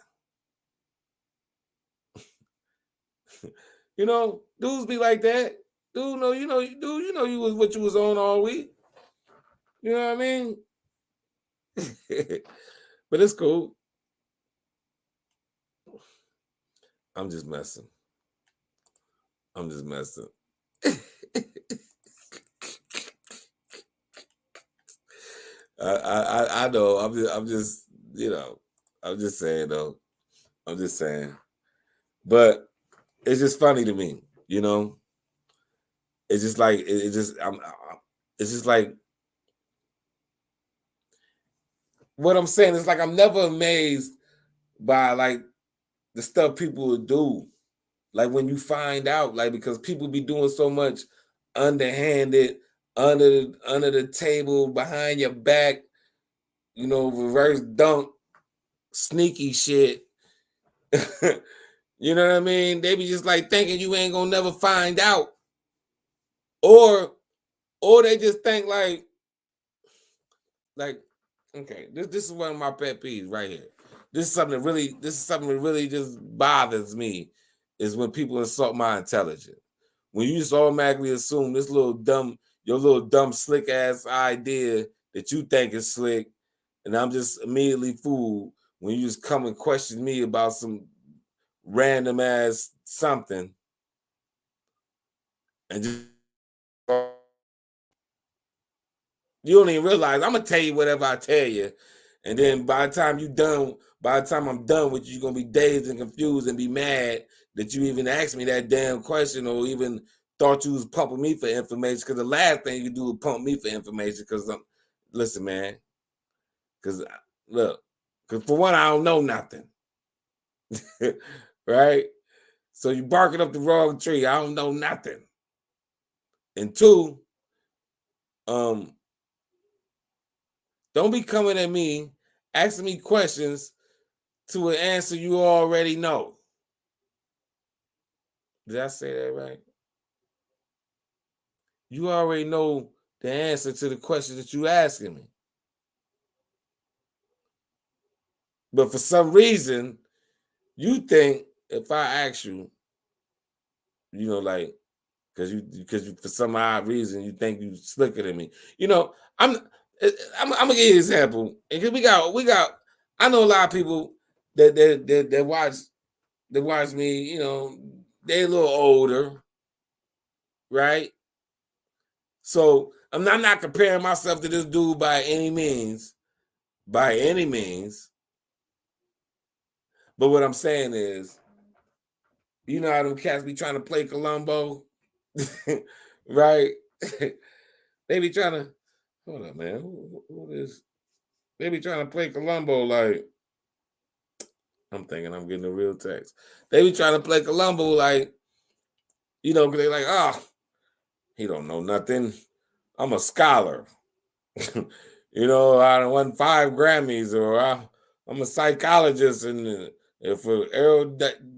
Dudes be like that. Dude, you was what you was on all week. You know what I mean? But it's cool. I'm just messing. I know. I'm just I'm just saying though. I'm just saying. But it's just funny to me, It's just like it's just like what I'm saying is like I'm never amazed by like the stuff people would do. Like when you find out, like because people be doing so much underhanded, under the table, behind your back, reverse dunk, sneaky shit. You know what I mean? They be just like thinking you ain't gonna never find out. Or they just think like, okay, this is one of my pet peeves right here. This is something that really just bothers me, is when people insult my intelligence. When you just automatically assume your little dumb slick ass idea that you think is slick, and I'm just immediately fooled when you just come and question me about some random ass something, and just you don't even realize I'm gonna tell you whatever I tell you, and then by the time I'm done with you, you're gonna be dazed and confused and be mad that you even asked me that damn question, or even thought you was pumping me for information. Because the last thing you do is pump me for information. Because listen, man. Because for one, I don't know nothing, right? So you barking up the wrong tree. I don't know nothing. And two, don't be coming at me asking me questions to an answer you already know. Did I say that right? You already know the answer to the question that you asking me. But for some reason, you think if I ask you, like, because you for some odd reason you think you slicker than me. I'm gonna give you an example. Because we got. I know a lot of people that watch me. They a little older, right? So I'm not comparing myself to this dude by any means. But what I'm saying is, how them cats be trying to play Columbo, right? They be trying to, hold up, man. Who is? They be trying to play Columbo like, I'm thinking I'm getting a real text. They be trying to play Columbo like, because they like, he don't know nothing. I'm a scholar. I done won 5 Grammys, or I'm a psychologist and for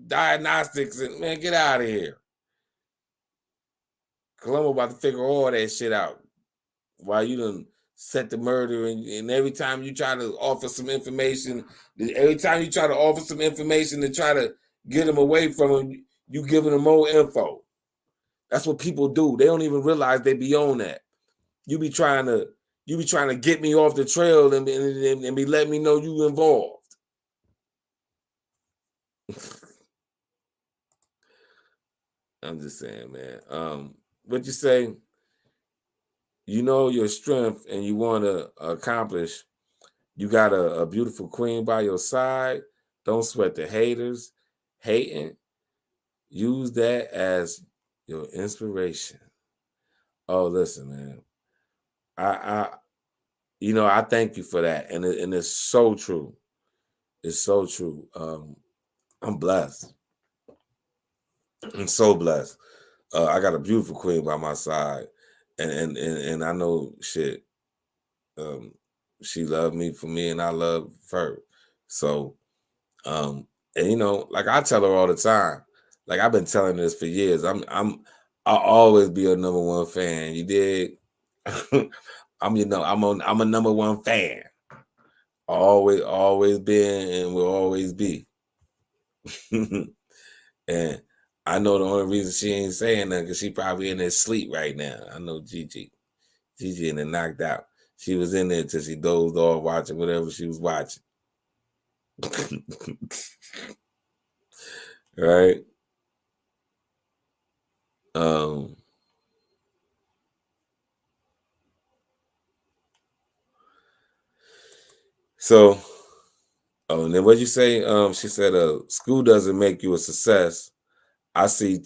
diagnostics, and man, get out of here. Columbo about to figure all that shit out while you done set the murder, and every time you try to offer some information, to try to get him away from him, you giving them more info. That's what people do. They don't even realize they be on that. You be trying to get me off the trail and be letting me know you involved. I'm just saying, man. What you say? You know your strength and you want to accomplish. You got a beautiful queen by your side. Don't sweat the haters. Hating. Use that as your inspiration. Oh, listen, man. I thank you for that, and it's so true. It's so true. I'm blessed. I'm so blessed. I got a beautiful queen by my side, and I know shit. She loved me for me, and I love her. So, and like I tell her all the time. Like I've been telling this for years. I'll always be a number one fan. You dig? I'm a number one fan. Always been, and will always be. And I know the only reason she ain't saying that because she probably in there sleep right now. I know Gigi in there knocked out. She was in there till she dozed off watching whatever she was watching. Right? So, and then what'd you say? She said, school doesn't make you a success. I see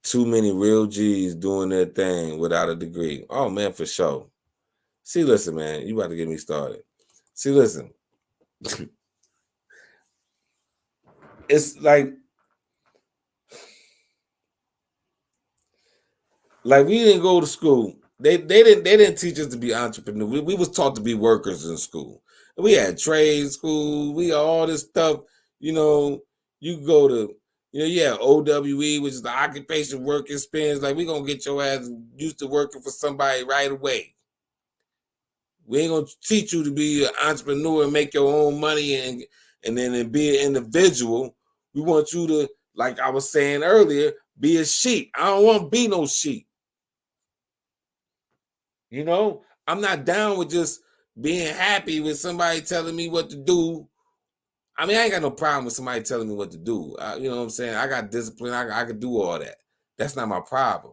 too many real G's doing their thing without a degree. Oh man, for sure. See, listen, man, you about to get me started. See, listen. it's like we didn't go to school. They didn't teach us to be entrepreneurs. We was taught to be workers in school. We had trade school. We had all this stuff. You know, you go to yeah, OWE, which is the occupation work experience. Like, we gonna get your ass used to working for somebody right away. We ain't gonna teach you to be an entrepreneur and make your own money and then be an individual. We want you to, like I was saying earlier, be a sheep. I don't want to be no sheep. You know, I'm not down with just being happy with somebody telling me what to do. I mean, I ain't got no problem with somebody telling me what to do. You know what I'm saying? I got discipline. I can do all that. That's not my problem.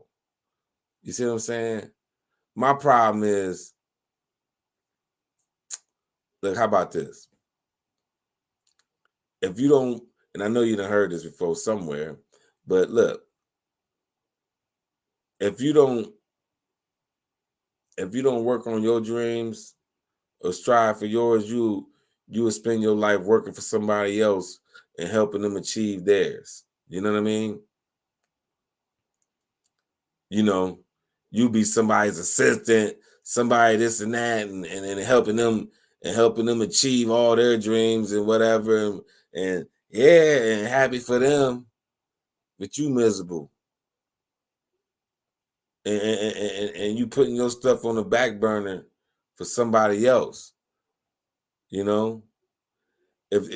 You see what I'm saying? My problem is, look, how about this? If you don't, and I know you done heard this before somewhere, but look, if you don't work on your dreams or strive for yours, you will spend your life working for somebody else and helping them achieve theirs. You know what I mean? You know, you be somebody's assistant, somebody this and that, and helping them achieve all their dreams and whatever, and yeah, and happy for them, but you miserable. And you putting your stuff on the back burner for somebody else. You know, if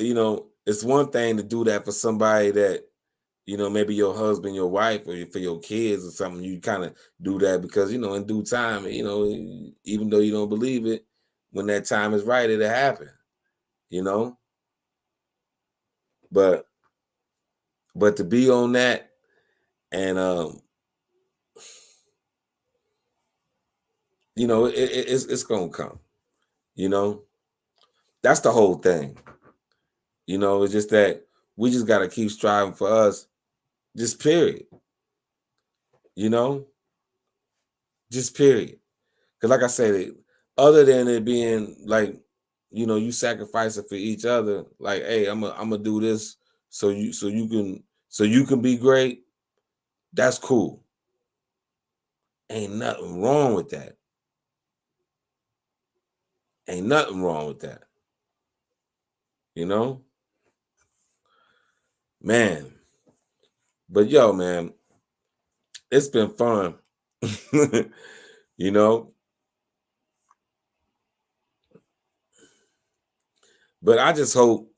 it's one thing to do that for somebody that, maybe your husband, your wife, or for your kids or something. You kind of do that because, in due time, even though you don't believe it, when that time is right, it'll happen. But to be on that and it's gonna come. That's the whole thing. It's just that we just got to keep striving for us, just period. Just period. Because like I said, other than it being like, you sacrifice it for each other. Like, hey, I'm gonna do this so you can be great. That's cool. Ain't nothing wrong with that. Ain't nothing wrong with that. Man. But yo, man, it's been fun. But I just hope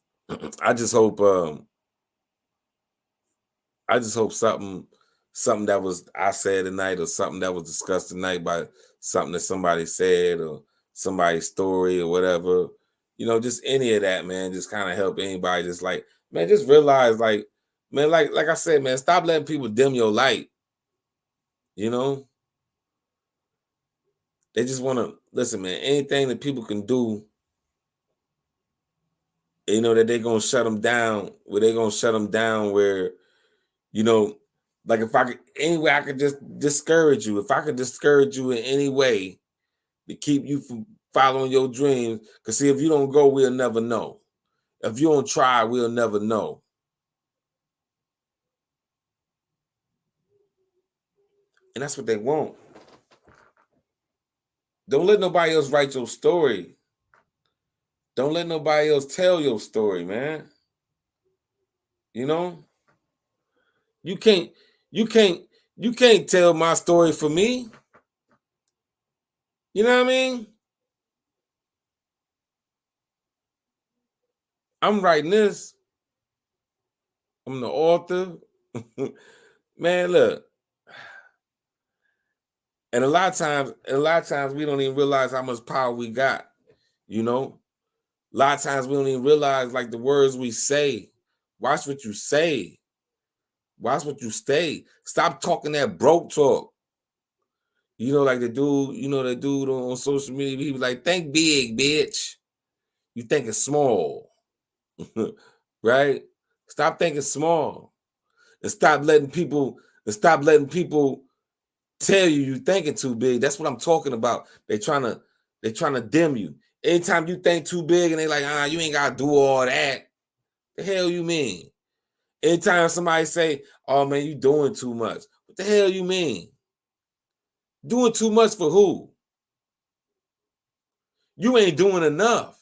something that was I said tonight, or something that was discussed tonight, by something that somebody said or somebody's story or whatever, just any of that, man, just kind of help anybody. Just like, man, just realize, like, man, like I said, man, stop letting people dim your light. They just want to listen, man. Anything that people can do, that they're gonna shut them down. Where like, if I could, any way I could just discourage you. If I could discourage you in any way to keep you from following your dreams, because see, if you don't go, we'll never know. If you don't try, we'll never know. And that's what they want. Don't let nobody else write your story. Don't let nobody else tell your story, man. You can't tell my story for me. You know what I mean? I'm writing this. I'm the author. Man, look. And a lot of times we don't even realize how much power we got. A lot of times we don't even realize, like, the words we say. Watch what you say. Watch what you say. Stop talking that broke talk. Like the dude on social media, he was like, think big, bitch. You thinking small. Right? Stop thinking small. And stop letting people tell you thinking too big. That's what I'm talking about. They trying to dim you. Anytime you think too big and they like, you ain't gotta do all that. The hell you mean? Anytime somebody say, "Oh man, you doing too much," what the hell you mean? Doing too much for who? You ain't doing enough.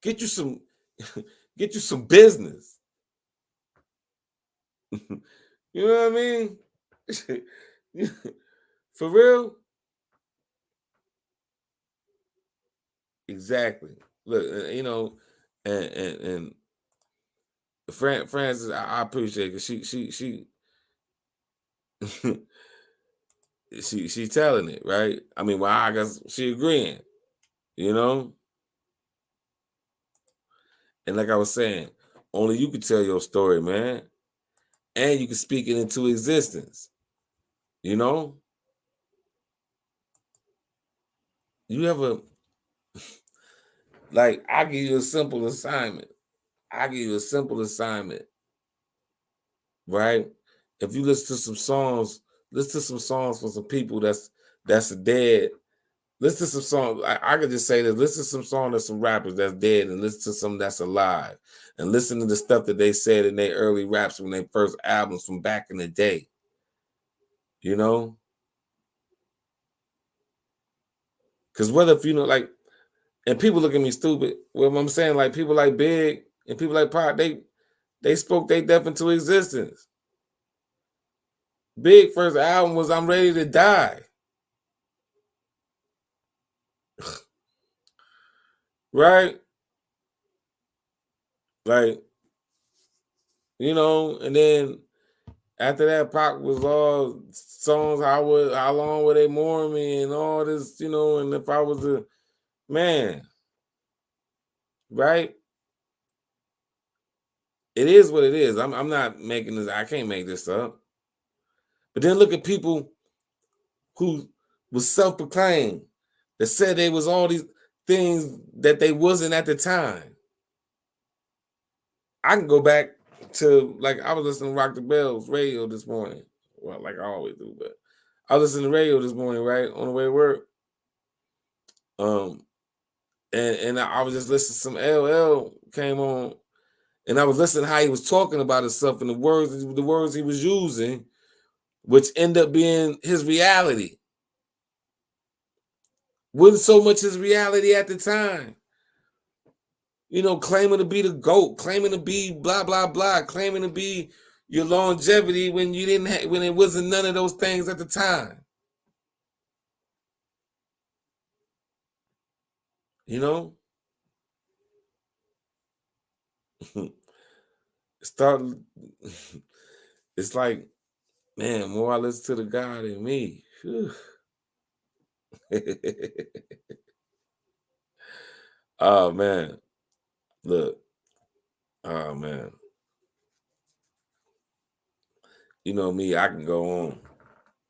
Get you some, get you some business. You know what I mean? For real? Exactly. Look, you know, and Francis, I appreciate it. She telling it right. I mean, well, I guess she agreeing. You know, and like I was saying, only you can tell your story, man, and you can speak it into existence. You know, you ever like I give you a simple assignment. I give you a simple assignment, right? If you listen to some songs for some people that's dead. Listen to some songs. I could just say this. Listen to some songs of some rappers that's dead, and listen to some that's alive, and listen to the stuff that they said in their early raps from their first albums from back in the day. You know, because whether if you know, like, and people look at me stupid. Well, I'm saying like people like Big and people like Pop, they spoke their death into existence. Big first album was "I'm Ready to Die," right? Like, you know, and then after that, Pac was all songs. How long would they mourn me and all this, you know? And if I was a man, right? It is what it is. I'm not making this. I can't make this up. But then look at people who was self-proclaimed that said they was all these things that they wasn't at the time. I can go back to like I was listening to Rock the Bells radio this morning. Well, like I always do, but I was listening to radio this morning, right? On the way to work. Um, and I was just listening to some LL came on, and I was listening to how he was talking about himself and the words he was using, which end up being his reality. Wasn't so much his reality at the time. You know, claiming to be the GOAT, claiming to be blah blah blah, claiming to be your longevity when you didn't when it wasn't none of those things at the time. You know, start. It's like, man, more I listen to the God in me. Whew. Oh man, look. Oh man, you know me. I can go on.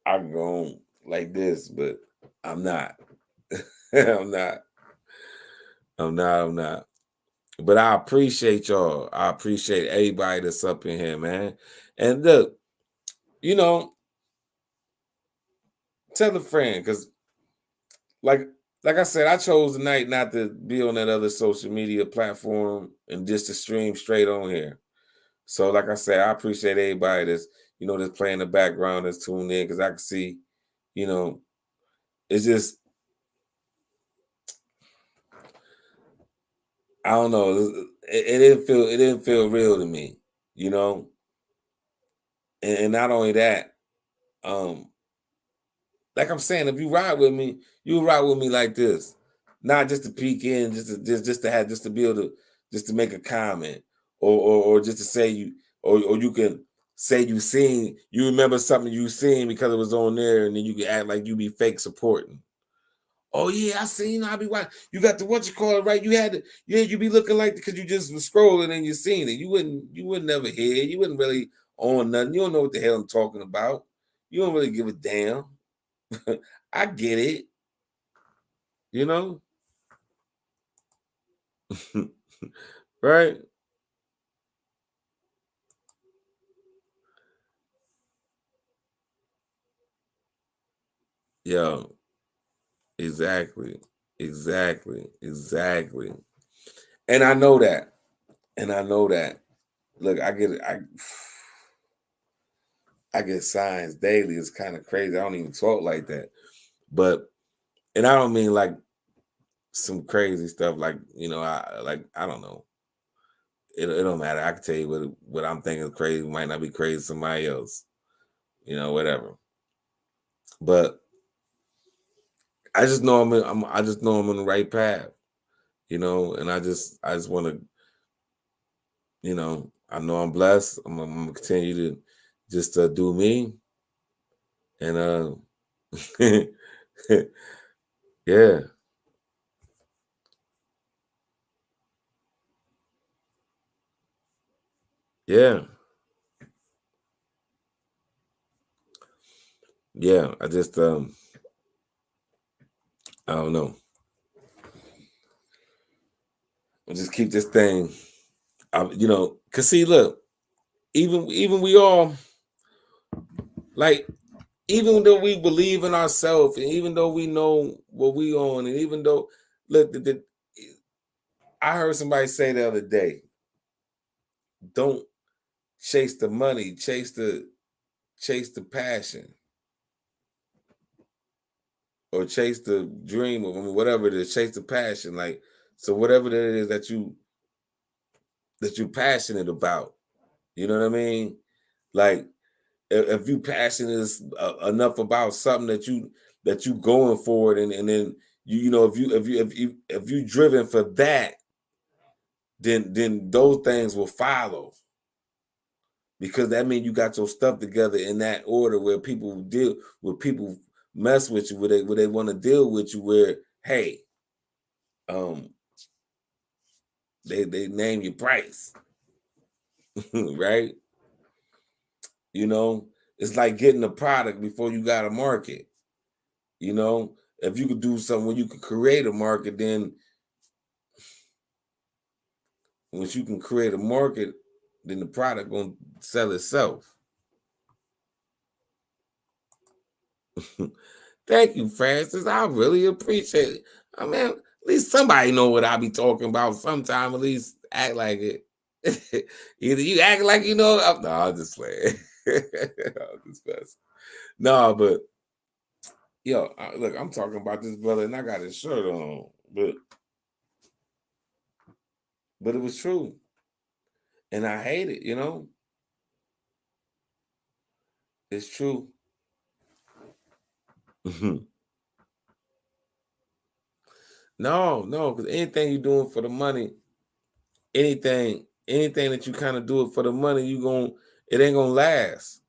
I can go on like this, but I'm not. I'm not. I'm not. But I appreciate y'all. I appreciate everybody that's up in here, man. And look, you know, tell a friend because, like, like I said, I chose tonight not to be on that other social media platform and just to stream straight on here. So, like I said, I appreciate everybody that's that's playing the background, that's tuned in because I can see, you know, it's just I don't know, it didn't feel real to me, you know, and not only that, um, like I'm saying, if you ride with me, you ride with me like this, not just to peek in, just to have just to be able to just to make a comment or just to say you or you can say you remember something you seen because it was on there, and then you can act like you be fake supporting. Oh yeah, I seen. I be watching. You got the what you call it right. You had to, yeah. You be looking like because you just was scrolling and you seen it. You wouldn't never hear. You wouldn't really own nothing. You don't know what the hell I'm talking about. You don't really give a damn. I get it. You know, right? Yeah, exactly, exactly. And I know that. And I know that. Look, I get signs daily. It's kind of crazy. I don't even talk like that. But and I don't mean like some crazy stuff like, I don't know. It don't matter. I can tell you what I'm thinking is crazy might not be crazy to somebody else. Whatever. But I just know I just know I'm on the right path. And I just want to, I know I'm blessed. I'm gonna continue to just do me. And yeah. Yeah. Yeah. I just I don't know. I just keep this thing. Cause see, look, even we all like, even though we believe in ourselves, and even though we know what we own, and even though, look, I heard somebody say the other day, don't chase the money, chase the passion, or chase the dream, or whatever it is, chase the passion. Like, so whatever it is that you're passionate about, you know what I mean? Like, if you passionate enough about something that you going for it, and then if you driven for that, then those things will follow, because that means you got your stuff together in that order, where people mess with you, where they want to deal with you, where, hey, um they name your price. Right? It's like getting a product before you got a market. If you could do something where you could create a market, then once you can create a market, then the product gonna sell itself. Thank you, Francis. I really appreciate it. I mean, at least somebody know what I be talking about sometime. At least act like it. Either you act like you know. No, I'm just playing. I'm just messing. No, but yo, look, I'm talking about this brother, and I got his shirt on, but it was true, and I hate it. It's true. No, because anything you're doing for the money, anything that you kind of do it for the money, it ain't gonna last.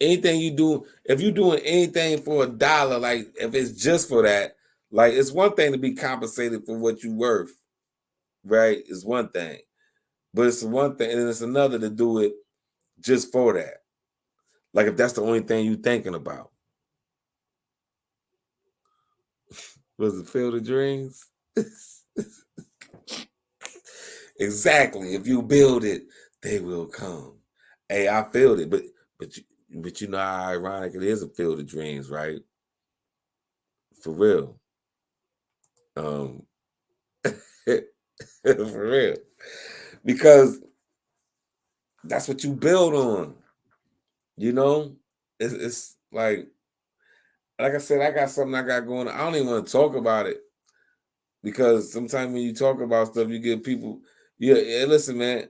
Anything you do, if you're doing anything for $1, like if it's just for that, like, it's one thing to be compensated for what you're worth, right? It's one thing, but it's one thing, and it's another to do it just for that. Like, if that's the only thing you're thinking about. Was it Field of Dreams? Exactly. If you build it, they will come. Hey, I feel it, but you know how ironic it is, a Field of Dreams, right? For real. Um, for real. Because that's what you build on. It's like I said, I got something I got going on. I don't even want to talk about it, because sometimes when you talk about stuff, you get people. Yeah, listen, man.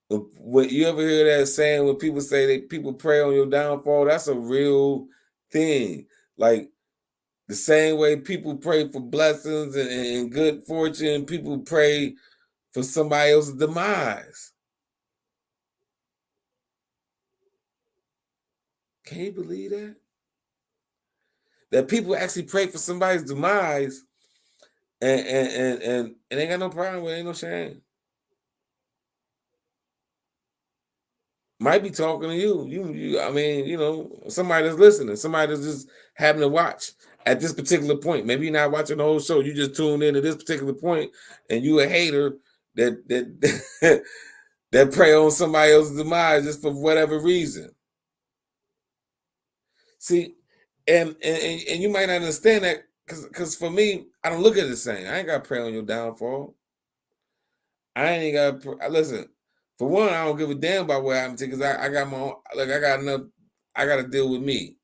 When you ever hear that saying when people say people pray on your downfall, that's a real thing. Like, the same way people pray for blessings and good fortune, people pray for somebody else's demise. Can you believe that? That people actually pray for somebody's demise, and ain't got no problem with it, ain't no shame. Might be talking to you. I mean, somebody that's listening, somebody that's just having to watch at this particular point. Maybe you're not watching the whole show. You just tuned in at this particular point, and you a hater that that prey on somebody else's demise just for whatever reason. See, and you might not understand that, because for me, I don't look at it the same. I ain't got to pray on your downfall. I ain't got listen. For one, I don't give a damn about what happened to because I got my own, like I got enough. I got to deal with me.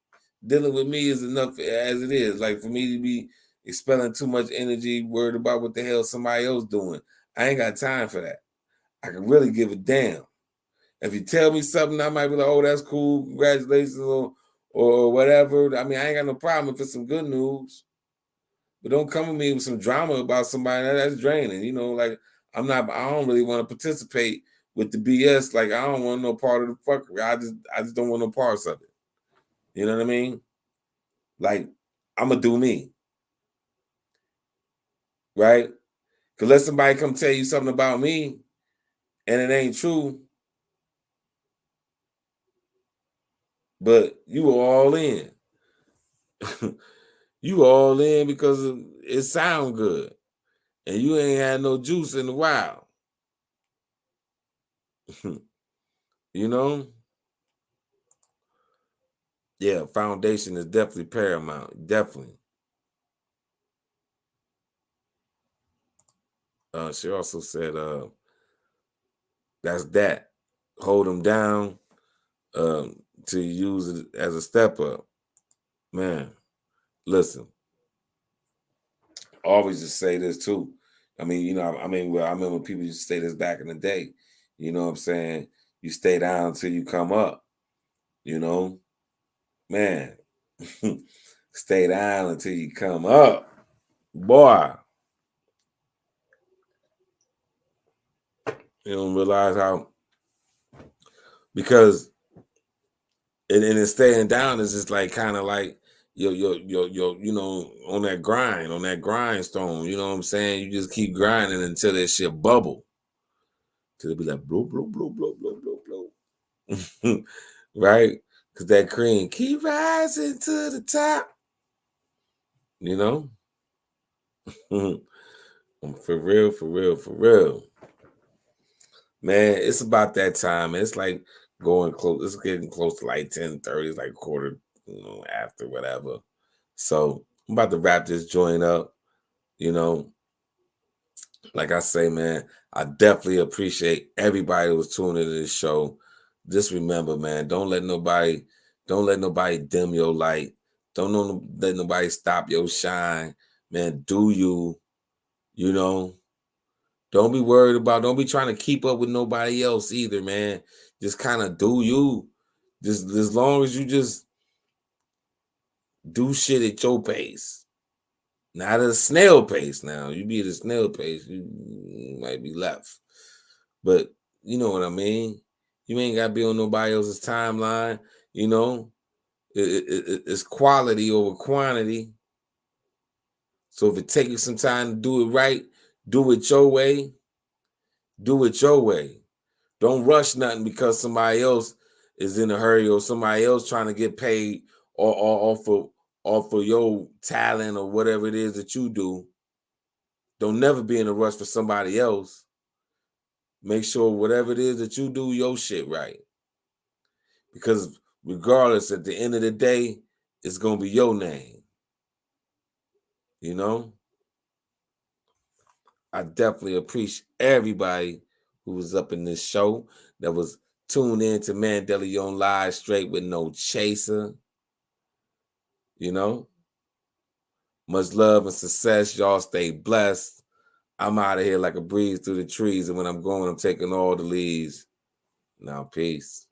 Dealing with me is enough as it is. Like for me to be expelling too much energy, worried about what the hell somebody else doing. I ain't got time for that. I can really give a damn. If you tell me something, I might be like, "Oh, that's cool, congratulations," or whatever. I mean, I ain't got no problem if it's some good news. But don't come with me with some drama about somebody that's draining. You know, like I don't really want to participate with the BS. Like I don't want no part of the fuckery. I just don't want no parts of it. You know what I mean? Like I'm gonna do me, right? Cause let somebody come tell you something about me, and it ain't true. But you were all in. You all in because it sound good, and you ain't had no juice in a while. You know? Yeah, foundation is definitely paramount. Definitely. She also said, that's that. Hold them down to use it as a step up. Man, listen, I always just say this too. I mean, you know, I remember people used to say this back in the day. You know what I'm saying? You stay down until you come up, you know? Man, stay down until you come up. Boy, you don't realize how, because and it's staying down is just like kind of like your you know, on that grindstone, you know what I'm saying? You just keep grinding until that shit bubble. Till it be like blow, blow, blow, blow, blow, blow, blow. Right? Because that cream keep rising to the top. You know? For real, for real, for real. Man, it's about that time. It's like going close. It's getting close to like 10:30. It's like quarter, you know, after whatever. So I'm about to wrap this joint up. You know, like I say, man, I definitely appreciate everybody who was tuning into this show. Just remember, man, don't let nobody dim your light. Let nobody stop your shine. Man, do you, you know, don't be worried about, don't be trying to keep up with nobody else either, man. Just kind of do you. Just as long as you just do shit at your pace. Not at a snail pace now. You be at a snail pace, you might be left. But you know what I mean? You ain't got to be on nobody else's timeline. You know, it's quality over quantity. So if it takes you some time to do it right, do it your way. Do it your way. Don't rush nothing because somebody else is in a hurry or somebody else trying to get paid or off of your talent or whatever it is that you do. Don't never be in a rush for somebody else. Make sure whatever it is that you do, your shit right. Because regardless, at the end of the day, it's gonna be your name. You know? I definitely appreciate everybody who was up in this show that was tuned in to ManDeleon Live straight with no chaser. You know? Much love and success. Y'all stay blessed. I'm out of here like a breeze through the trees. And when I'm going, I'm taking all the leaves. Now, peace.